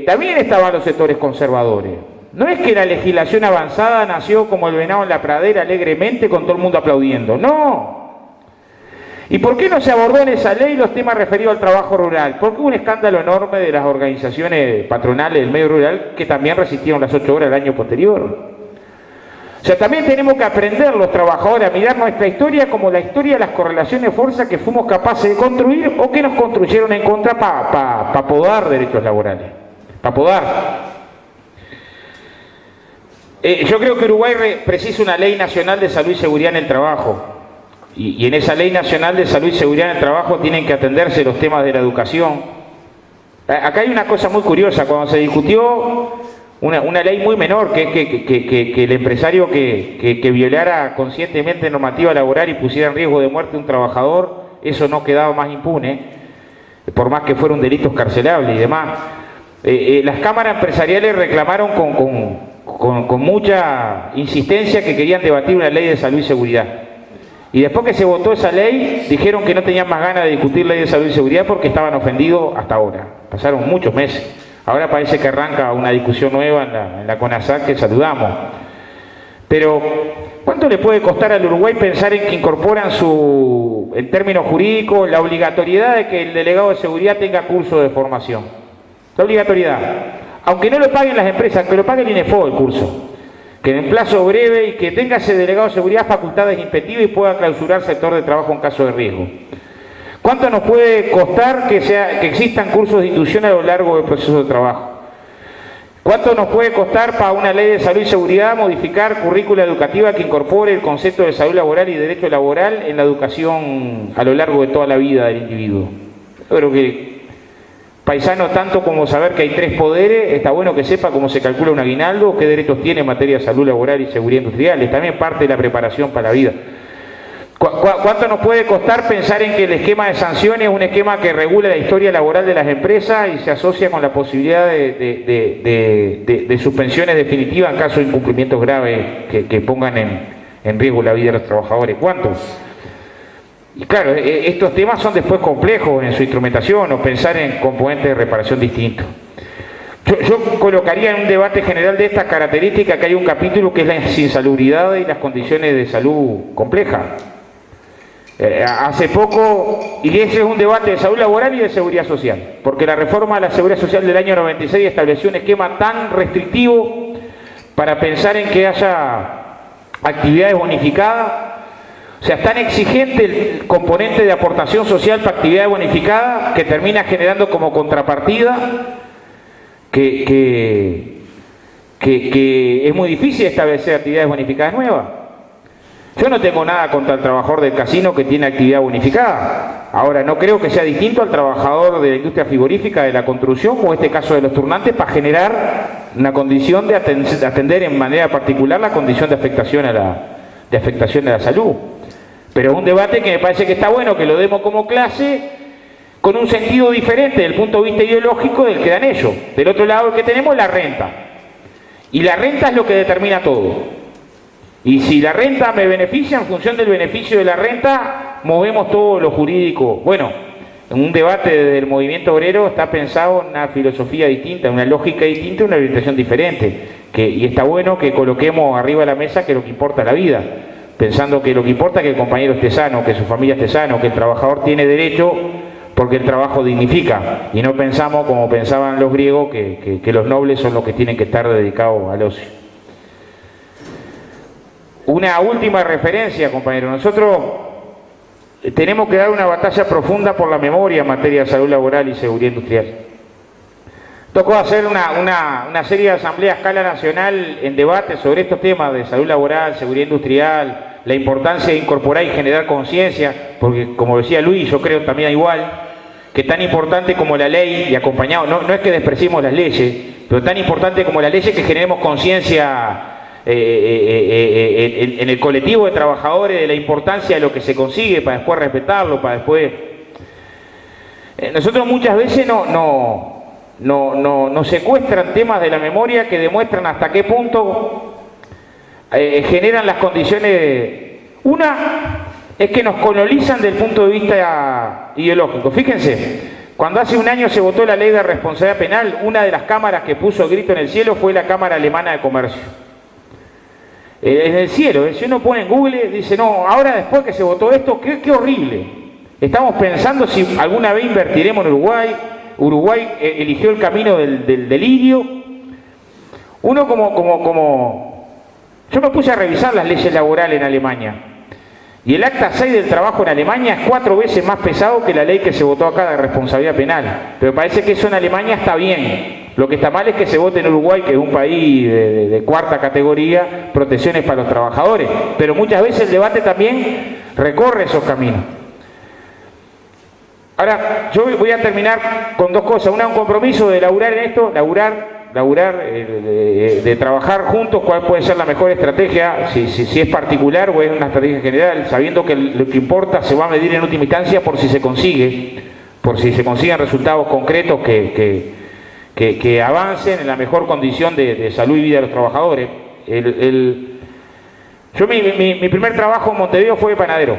también estaban los sectores conservadores. No es que la legislación avanzada nació como el venado en la pradera alegremente con todo el mundo aplaudiendo, no. ¿Y por qué no se abordó en esa ley los temas referidos al trabajo rural? Porque hubo un escándalo enorme de las organizaciones patronales del medio rural que también resistieron las 8 horas el año posterior. O sea, también tenemos que aprender los trabajadores a mirar nuestra historia como la historia de las correlaciones de fuerza que fuimos capaces de construir o que nos construyeron en contra para podar derechos laborales. Para podar. Yo creo que Uruguay precisa una ley nacional de salud y seguridad en el trabajo. Y en esa ley nacional de salud y seguridad en el trabajo tienen que atenderse los temas de la educación. Acá hay una cosa muy curiosa, cuando se discutió una ley muy menor, que es que el empresario que violara conscientemente normativa laboral y pusiera en riesgo de muerte a un trabajador, eso no quedaba más impune, por más que fuera un delito escarcelable y demás. Las cámaras empresariales reclamaron con mucha insistencia que querían debatir una ley de salud y seguridad. Y después que se votó esa ley, dijeron que no tenían más ganas de discutir ley de salud y seguridad porque estaban ofendidos hasta ahora. Pasaron muchos meses. Ahora parece que arranca una discusión nueva en la CONASAC que saludamos. Pero, ¿cuánto le puede costar al Uruguay pensar en que incorporan en términos jurídicos, la obligatoriedad de que el delegado de seguridad tenga curso de formación? La obligatoriedad. Aunque no lo paguen las empresas, que lo pague el INEFO el curso. Que en plazo breve y que tenga ese delegado de seguridad facultades inspectivas y pueda clausurar sector de trabajo en caso de riesgo. ¿Cuánto nos puede costar que existan cursos de inducción a lo largo del proceso de trabajo? ¿Cuánto nos puede costar para una ley de salud y seguridad modificar currícula educativa que incorpore el concepto de salud laboral y derecho laboral en la educación a lo largo de toda la vida del individuo? Yo creo que paisano, tanto como saber que hay 3 poderes, está bueno que sepa cómo se calcula un aguinaldo, qué derechos tiene en materia de salud laboral y seguridad industrial. Es también parte de la preparación para la vida. ¿Cuánto nos puede costar pensar en que el esquema de sanciones es un esquema que regula la historia laboral de las empresas y se asocia con la posibilidad de suspensiones definitivas en caso de incumplimientos graves que pongan en riesgo la vida de los trabajadores? ¿Cuánto? Y claro, estos temas son después complejos en su instrumentación o pensar en componentes de reparación distintos. Yo colocaría en un debate general de estas características que hay un capítulo que es la insalubridad y las condiciones de salud complejas. Hace poco, y ese es un debate de salud laboral y de seguridad social, porque la reforma de la seguridad social del año 96 estableció un esquema tan restrictivo para pensar en que haya actividades bonificadas. O sea, es tan exigente el componente de aportación social para actividad bonificada que termina generando como contrapartida que es muy difícil establecer actividades bonificadas nuevas. Yo no tengo nada contra el trabajador del casino que tiene actividad bonificada. Ahora, no creo que sea distinto al trabajador de la industria frigorífica, de la construcción, o este caso de los turnantes, para generar una condición de atender en manera particular la condición de afectación a la salud. Pero es un debate que me parece que está bueno que lo demos como clase, con un sentido diferente desde el punto de vista ideológico del que dan ellos. Del otro lado, el que tenemos es la renta. Y la renta es lo que determina todo. Y si la renta me beneficia, en función del beneficio de la renta, movemos todo lo jurídico. Bueno, en un debate desde el movimiento obrero está pensado en una filosofía distinta, una lógica distinta, una orientación diferente. Y está bueno que coloquemos arriba de la mesa que lo que importa es la vida, pensando que lo que importa es que el compañero esté sano, que su familia esté sano, que el trabajador tiene derecho porque el trabajo dignifica. Y no pensamos, como pensaban los griegos, que los nobles son los que tienen que estar dedicados al ocio. Una última referencia, compañero. Nosotros tenemos que dar una batalla profunda por la memoria en materia de salud laboral y seguridad industrial. Tocó hacer una serie de asambleas a escala nacional en debate sobre estos temas de salud laboral, seguridad industrial, la importancia de incorporar y generar conciencia, porque como decía Luis, yo creo también igual, que tan importante como la ley, y acompañado, no es que despreciemos las leyes, pero tan importante como la ley es que generemos conciencia en el colectivo de trabajadores de la importancia de lo que se consigue para después respetarlo, para después... Nosotros muchas veces nos secuestran temas de la memoria que demuestran hasta qué punto generan las condiciones. Una es que nos colonizan desde el punto de vista ideológico. Fíjense, cuando hace un año se votó la ley de responsabilidad penal, una de las cámaras que puso el grito en el cielo fue la Cámara Alemana de Comercio. En el cielo, si uno pone en Google, dice, no, ahora después que se votó esto, qué horrible. Estamos pensando si alguna vez invertiremos en Uruguay. Uruguay eligió el camino del delirio. Uno yo me puse a revisar las leyes laborales en Alemania. Y el acta 6 del trabajo en Alemania es 4 veces más pesado que la ley que se votó acá de responsabilidad penal. Pero parece que eso en Alemania está bien. Lo que está mal es que se vote en Uruguay, que es un país de cuarta categoría, protecciones para los trabajadores. Pero muchas veces el debate también recorre esos caminos. Ahora, yo voy a terminar con dos cosas. Una, un compromiso de laburar en esto, de trabajar juntos, cuál puede ser la mejor estrategia, si es particular o es una estrategia general, sabiendo que lo que importa se va a medir en última instancia por si se consiguen resultados concretos que avancen en la mejor condición de salud y vida de los trabajadores. Mi primer trabajo en Montevideo fue de panadero,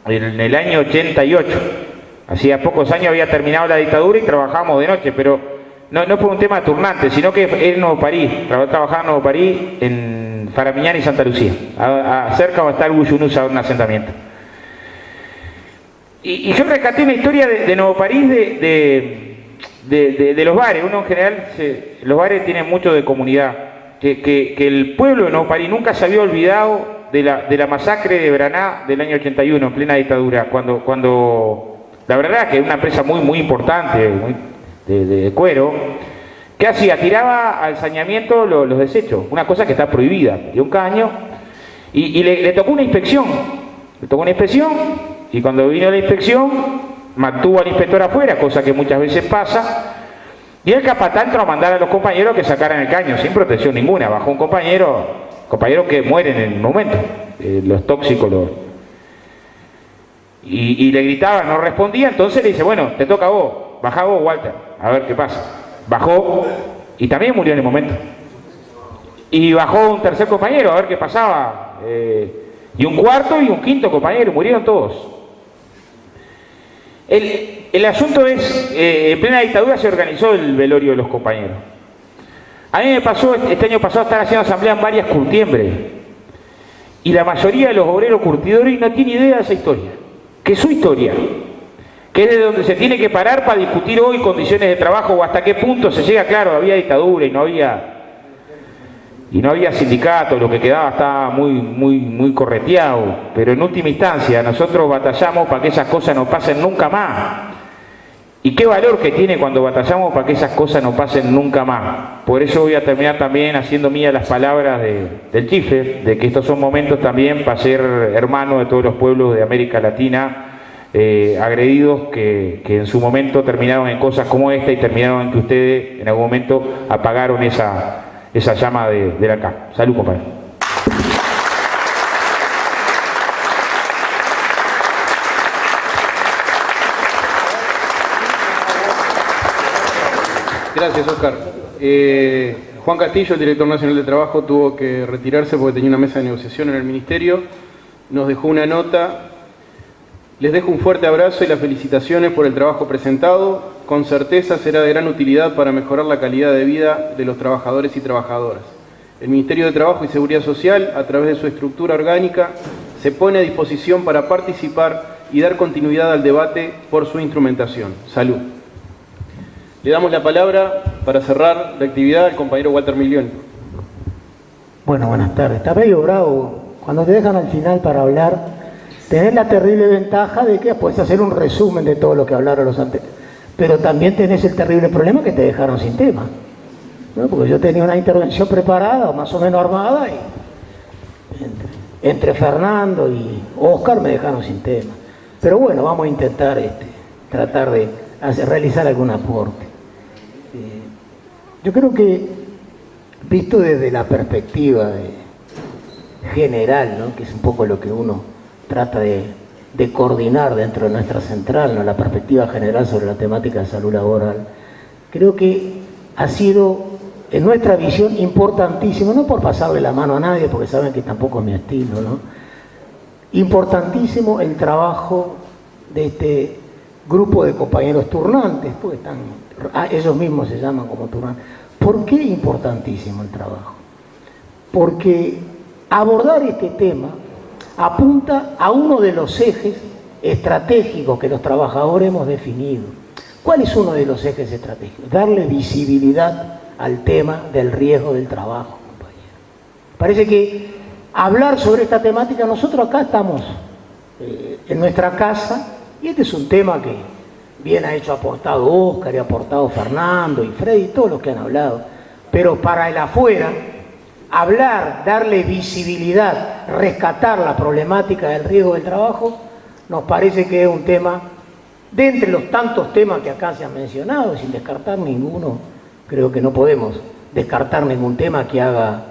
en el año 88. Hacía pocos años había terminado la dictadura y trabajábamos de noche, pero no por un tema de turnante, sino que era en Nuevo París. Trabajaba en Nuevo París, en Faramiñán y Santa Lucía, cerca donde está el Guyunusa, un asentamiento. Y yo rescaté una historia de Nuevo París, de los bares. Uno en general, los bares tienen mucho de comunidad. Que el pueblo de Nuevo París nunca se había olvidado de la masacre de Braná del año 81, en plena dictadura, cuando la verdad que es una empresa muy importante, de cuero, ¿qué hacía? Tiraba al saneamiento los desechos, una cosa que está prohibida, y un caño, y le tocó una inspección, y cuando vino la inspección, mantuvo al inspector afuera, cosa que muchas veces pasa, y el capatán entró a mandar a los compañeros que sacaran el caño, sin protección ninguna. Bajó un compañero que mueren en el momento, los tóxicos, y le gritaba, no respondía. Entonces le dice, bueno, te toca a vos, bajá vos, Walter, a ver qué pasa. Bajó y también murió en el momento. Y bajó un tercer compañero a ver qué pasaba, y un cuarto y un quinto compañero, murieron todos. El asunto es, en plena dictadura se organizó el velorio de los compañeros. A mí me pasó, este año pasado, estar haciendo asamblea en varias curtiembres, y la mayoría de los obreros curtidores no tiene idea de esa historia, que es su historia, que es de donde se tiene que parar para discutir hoy condiciones de trabajo, o hasta qué punto se llega. Claro, había dictadura y no había sindicatos, lo que quedaba estaba muy correteado, pero en última instancia nosotros batallamos para que esas cosas no pasen nunca más. Y qué valor que tiene cuando batallamos para que esas cosas no pasen nunca más. Por eso voy a terminar también haciendo mías las palabras del Chife, de que estos son momentos también para ser hermanos de todos los pueblos de América Latina, agredidos que en su momento terminaron en cosas como esta y terminaron en que ustedes en algún momento apagaron esa llama de la CAP. Salud, compadre. Gracias, Oscar. Juan Castillo, el director nacional de trabajo, tuvo que retirarse porque tenía una mesa de negociación en el ministerio. Nos dejó una nota. Les dejo un fuerte abrazo y las felicitaciones por el trabajo presentado. Con certeza será de gran utilidad para mejorar la calidad de vida de los trabajadores y trabajadoras. El Ministerio de Trabajo y Seguridad Social, a través de su estructura orgánica, se pone a disposición para participar y dar continuidad al debate por su instrumentación. Salud. Le damos la palabra para cerrar la actividad al compañero Walter Miglioni. Bueno, buenas tardes. Está medio bravo. Cuando te dejan al final para hablar, tenés la terrible ventaja de que puedes hacer un resumen de todo lo que hablaron los anteriores. Pero también tenés el terrible problema que te dejaron sin tema, ¿no? Porque yo tenía una intervención preparada, más o menos armada, y entre Fernando y Oscar me dejaron sin tema. Pero bueno, vamos a intentar tratar de realizar algún aporte. Yo creo que, visto desde la perspectiva general, ¿no?, que es un poco lo que uno trata de coordinar dentro de nuestra central, ¿no?, la perspectiva general sobre la temática de salud laboral, creo que ha sido, en nuestra visión, importantísimo, no por pasarle la mano a nadie, porque saben que tampoco es mi estilo, ¿no?, importantísimo el trabajo de este grupo de compañeros turnantes, porque ellos mismos se llaman como turnantes. ¿Por qué importantísimo el trabajo? Porque abordar este tema apunta a uno de los ejes estratégicos que los trabajadores hemos definido. ¿Cuál es uno de los ejes estratégicos? Darle visibilidad al tema del riesgo del trabajo, compañero. Parece que hablar sobre esta temática, nosotros acá estamos en nuestra casa, y este es un tema que bien ha aportado Oscar y ha aportado Fernando y Freddy, todos los que han hablado, pero para el afuera, hablar, darle visibilidad, rescatar la problemática del riesgo del trabajo, nos parece que es un tema, de entre los tantos temas que acá se han mencionado, sin descartar ninguno, creo que no podemos descartar ningún tema que haga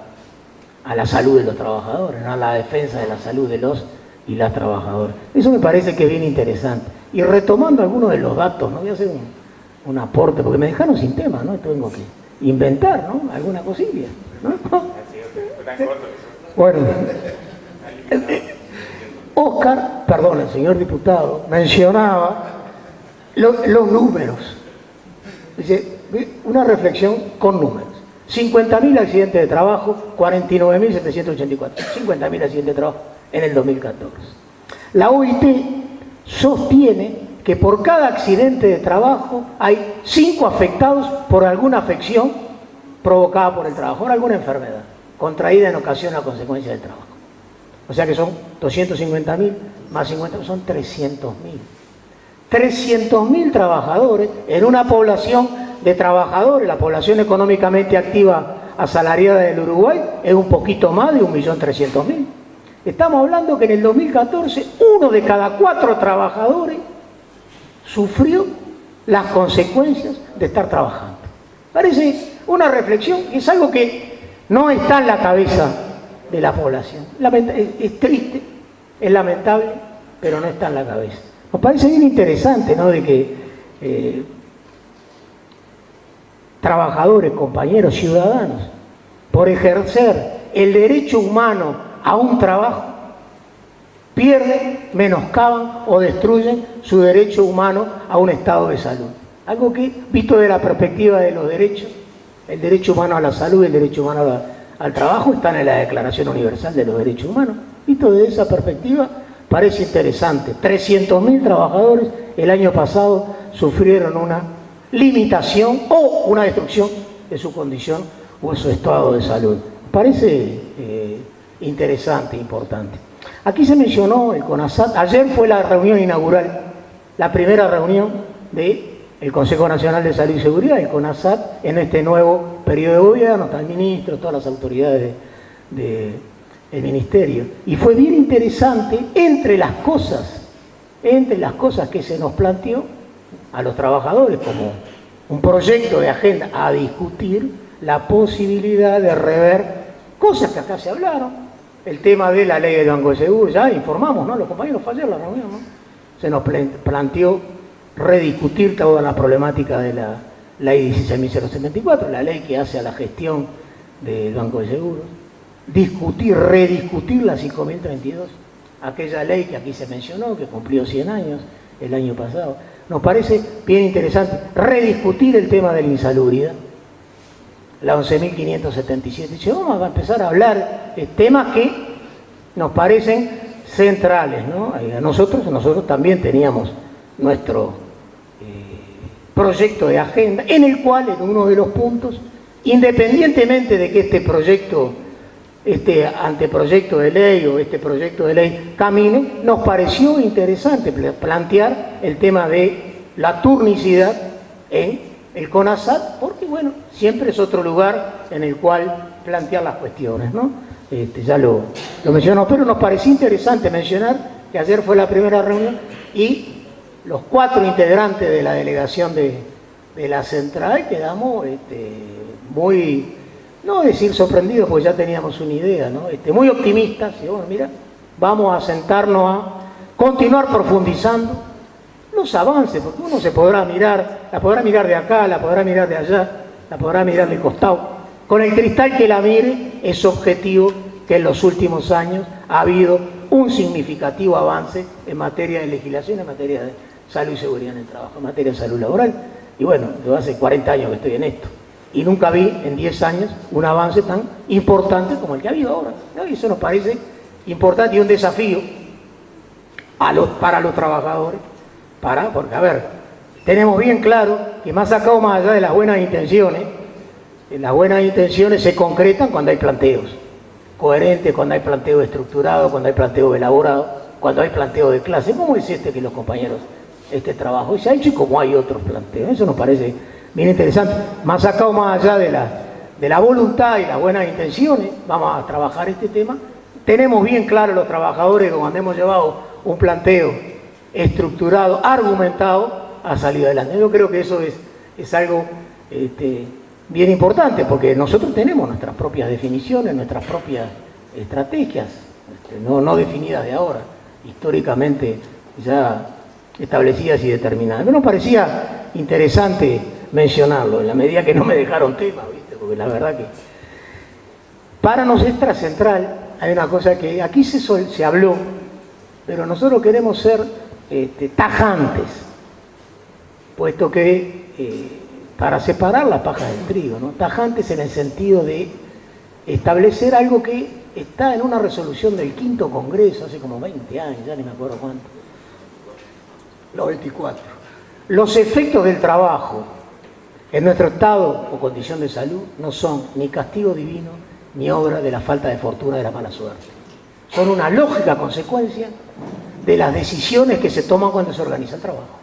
a la salud de los trabajadores, ¿no?, a la defensa de la salud de los y las trabajadoras. Eso me parece que es bien interesante. Y retomando algunos de los datos, ¿no?, voy a hacer un aporte, porque me dejaron sin tema, ¿no? Tengo que inventar, ¿no?, alguna cosilla, ¿no? Bueno, Oscar, perdón, el señor diputado, mencionaba los números. Dice, una reflexión con números. 50.000 accidentes de trabajo, 49.784. 50.000 accidentes de trabajo en el 2014. La OIT sostiene que por cada accidente de trabajo hay 5 afectados por alguna afección provocada por el trabajo, por alguna enfermedad, contraída en ocasión a consecuencia del trabajo. O sea que son 250.000 más 50, son 300.000. 300.000 trabajadores en una población de trabajadores, la población económicamente activa asalariada del Uruguay es un poquito más de 1.300.000. Estamos hablando que en el 2014 1 de cada 4 trabajadores sufrió las consecuencias de estar trabajando. Parece una reflexión, es algo que no está en la cabeza de la población. Es triste, es lamentable, pero no está en la cabeza. Nos parece bien interesante, ¿no?, de que trabajadores, compañeros, ciudadanos, por ejercer el derecho humano a un trabajo, pierden, menoscaban o destruyen su derecho humano a un estado de salud. Algo que, visto de la perspectiva de los derechos, el derecho humano a la salud y el derecho humano al trabajo están en la Declaración Universal de los Derechos Humanos. Visto desde esa perspectiva, parece interesante. 300.000 trabajadores el año pasado sufrieron una limitación o una destrucción de su condición o su estado de salud. Parece interesante, importante. Aquí se mencionó el CONASAT. Ayer fue la reunión inaugural, la primera reunión del el Consejo Nacional de Salud y Seguridad, el CONASAT, en este nuevo periodo de gobierno, está el ministro, todas las autoridades del ministerio. Y fue bien interesante, entre las cosas que se nos planteó a los trabajadores como un proyecto de agenda a discutir, la posibilidad de rever cosas que acá se hablaron, el tema de la ley del Banco de Seguro, ya informamos, ¿no? Los compañeros fue ayer la reunión, ¿no? Se nos planteó rediscutir toda la problemática de la ley 16.074, la ley que hace a la gestión del Banco de Seguros, rediscutir la 5.032, aquella ley que aquí se mencionó, que cumplió 100 años el año pasado. Nos parece bien interesante rediscutir el tema de la insalubridad, la 11.577. Dice, vamos a empezar a hablar de temas que nos parecen centrales, ¿no? Nosotros también teníamos nuestro proyecto de agenda, en el cual, en uno de los puntos, independientemente de que este anteproyecto de ley o este proyecto de ley camine, nos pareció interesante plantear el tema de la turnicidad en el CONASAT, porque bueno, siempre es otro lugar en el cual plantear las cuestiones, ¿no? Ya lo mencionó, pero nos pareció interesante mencionar que ayer fue la primera reunión y los 4 integrantes de la delegación de la central quedamos muy, no decir sorprendidos, porque ya teníamos una idea, ¿no? Muy optimistas, y bueno, mira, vamos a sentarnos a continuar profundizando los avances, porque uno la podrá mirar de acá, la podrá mirar de allá, la podrá mirar de costado. Con el cristal que la mire, es objetivo que en los últimos años ha habido un significativo avance en materia de legislación, en materia de salud y seguridad en el trabajo, en materia de salud laboral. Y bueno, yo hace 40 años que estoy en esto. Y nunca vi en 10 años un avance tan importante como el que ha habido ahora, ¿no? Y eso nos parece importante y un desafío para los trabajadores, porque a ver, tenemos bien claro que más allá de las buenas intenciones se concretan cuando hay planteos coherentes, cuando hay planteo estructurado, cuando hay planteo elaborado, cuando hay planteo de clase, como es que los compañeros, este trabajo se ha hecho y como hay otros planteos. Eso nos parece bien interesante. Más allá de la voluntad y las buenas intenciones, vamos a trabajar este tema. Tenemos bien claro los trabajadores que cuando hemos llevado un planteo estructurado, argumentado, ha salido adelante. Yo creo que eso es algo bien importante, porque nosotros tenemos nuestras propias definiciones, nuestras propias estrategias, no definidas de ahora, históricamente ya establecidas y determinadas. Pero nos parecía interesante mencionarlo, en la medida que no me dejaron tema, ¿viste? Porque la verdad que para nosotros central hay una cosa que aquí se habló, pero nosotros queremos ser tajantes, puesto que para separar la paja del trigo, ¿no? Tajantes en el sentido de establecer algo que está en una resolución del 5º Congreso, hace como 20 años, ya ni me acuerdo cuánto, los 24. Los efectos del trabajo en nuestro estado o condición de salud no son ni castigo divino, ni obra de la falta de fortuna, de la mala suerte. Son una lógica consecuencia de las decisiones que se toman cuando se organiza el trabajo.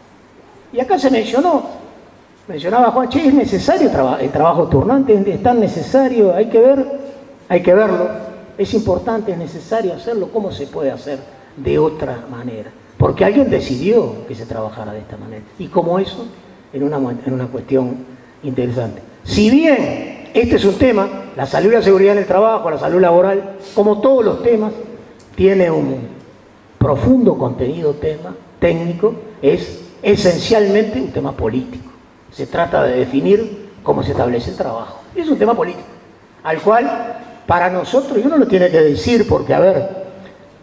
Y acá se mencionaba Juan, es necesario el trabajo turnante, es tan necesario, hay que verlo, es importante, es necesario hacerlo. ¿Cómo se puede hacer de otra manera? Porque alguien decidió que se trabajara de esta manera. Y como eso, en una cuestión interesante. Si bien este es un tema, la salud y la seguridad en el trabajo, la salud laboral, como todos los temas, tiene un profundo contenido técnico, es esencialmente un tema político. Se trata de definir cómo se establece el trabajo. Es un tema político, al cual para nosotros, y uno lo tiene que decir, porque a ver,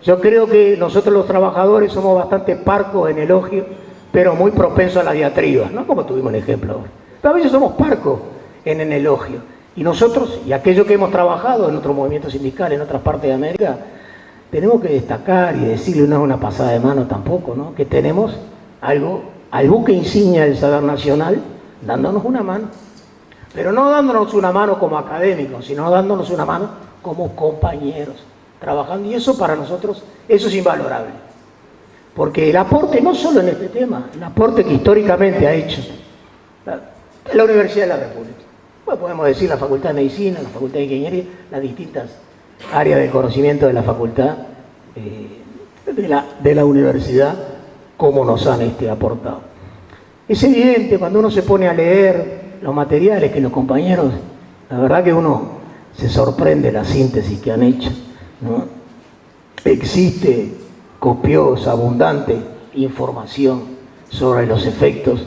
yo creo que nosotros los trabajadores somos bastante parcos en elogio, pero muy propensos a las diatribas, ¿no? Como tuvimos el ejemplo ahora. Pero a veces somos parcos en el elogio. Y nosotros, y aquellos que hemos trabajado en otros movimientos sindicales, en otras partes de América, tenemos que destacar y decirle, no es una pasada de mano tampoco, ¿no? Que tenemos algo, al buque insignia del saber nacional, dándonos una mano. Pero no dándonos una mano como académicos, sino dándonos una mano como compañeros, trabajando. Y eso para nosotros, eso es invalorable. Porque el aporte, no solo en este tema, el aporte que históricamente ha hecho la Universidad de la República. Bueno, podemos decir la Facultad de Medicina, la Facultad de Ingeniería, las distintas áreas de conocimiento de la facultad, de la universidad, cómo nos han aportado. Es evidente cuando uno se pone a leer los materiales que los compañeros, la verdad que uno se sorprende la síntesis que han hecho, ¿no? Existe copiosa, abundante información sobre los efectos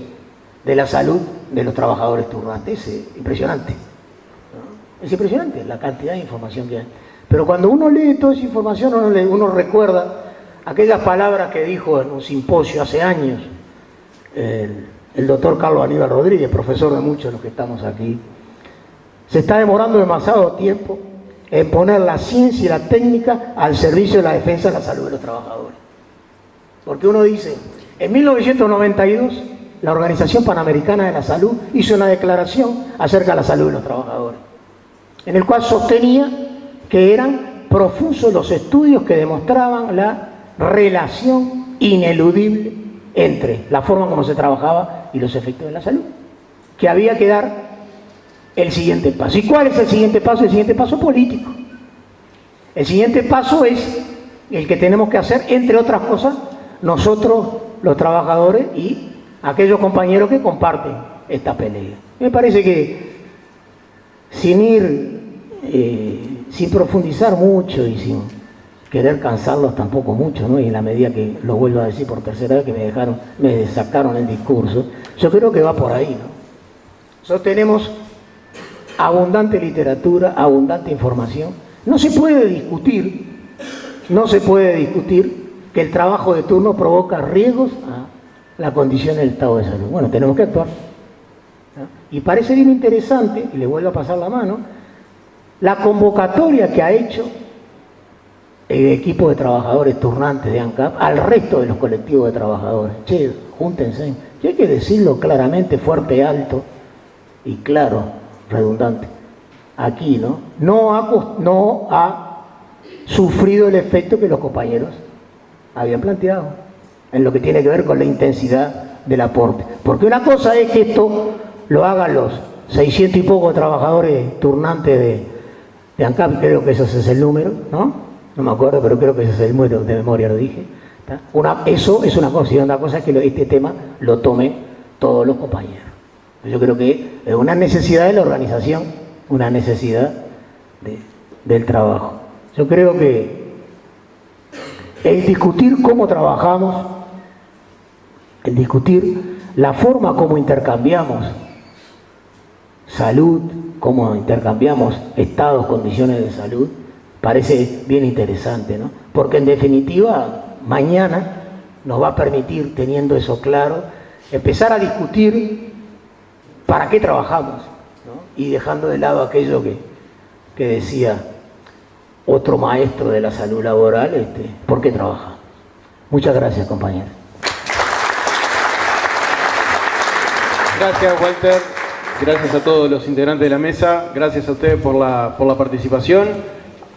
de la salud de los trabajadores turnantes. Es impresionante, ¿no? Es impresionante la cantidad de información que hay. Pero cuando uno lee toda esa información, uno recuerda aquellas palabras que dijo en un simposio hace años el doctor Carlos Aníbal Rodríguez, profesor de muchos de los que estamos aquí. Se está demorando demasiado tiempo en poner la ciencia y la técnica al servicio de la defensa de la salud de los trabajadores. Porque uno dice, en 1992, la Organización Panamericana de la Salud hizo una declaración acerca de la salud de los trabajadores, en el cual sostenía que eran profusos los estudios que demostraban la relación ineludible entre la forma como se trabajaba y los efectos de la salud, que había que dar el siguiente paso. ¿Y cuál es el siguiente paso? El siguiente paso político. El siguiente paso es el que tenemos que hacer, entre otras cosas, nosotros los trabajadores y aquellos compañeros que comparten esta pelea. Me parece que sin profundizar mucho y sin querer cansarlos tampoco mucho, ¿no? Y en la medida que lo vuelvo a decir por tercera vez que me sacaron el discurso, yo creo que va por ahí, ¿no? Nosotros tenemos abundante literatura, abundante información. No se puede discutir que el trabajo de turno provoca riesgos a la condición del estado de salud. Bueno, tenemos que actuar, ¿no? Y parece bien interesante, y le vuelvo a pasar la mano, la convocatoria que ha hecho el equipo de trabajadores turnantes de ANCAP al resto de los colectivos de trabajadores. Che, júntense. Y hay que decirlo claramente, fuerte, alto y claro, redundante. Aquí, ¿no? No ha sufrido el efecto que los compañeros habían planteado en lo que tiene que ver con la intensidad del aporte. Porque una cosa es que esto lo hagan los 600 y poco trabajadores turnantes de ANCAP, creo que ese es el número, ¿no? No me acuerdo, pero creo que ese es el número, de memoria lo dije. Eso es una cosa, y otra cosa es que este tema lo tomen todos los compañeros. Yo creo que es una necesidad de la organización, una necesidad del trabajo. Yo creo que el discutir cómo trabajamos, el discutir la forma como intercambiamos salud, cómo intercambiamos estados, condiciones de salud, parece bien interesante, ¿no? Porque en definitiva, mañana nos va a permitir, teniendo eso claro, empezar a discutir para qué trabajamos, ¿no? Y dejando de lado aquello que decía otro maestro de la salud laboral, ¿por qué trabajamos? Muchas gracias, compañeros. Gracias, Walter. Gracias a todos los integrantes de la mesa. Gracias a ustedes por la participación.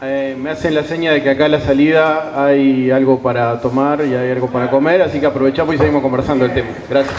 Me hacen la seña de que acá a la salida hay algo para tomar y hay algo para comer, así que aprovechamos y seguimos conversando el tema. Gracias.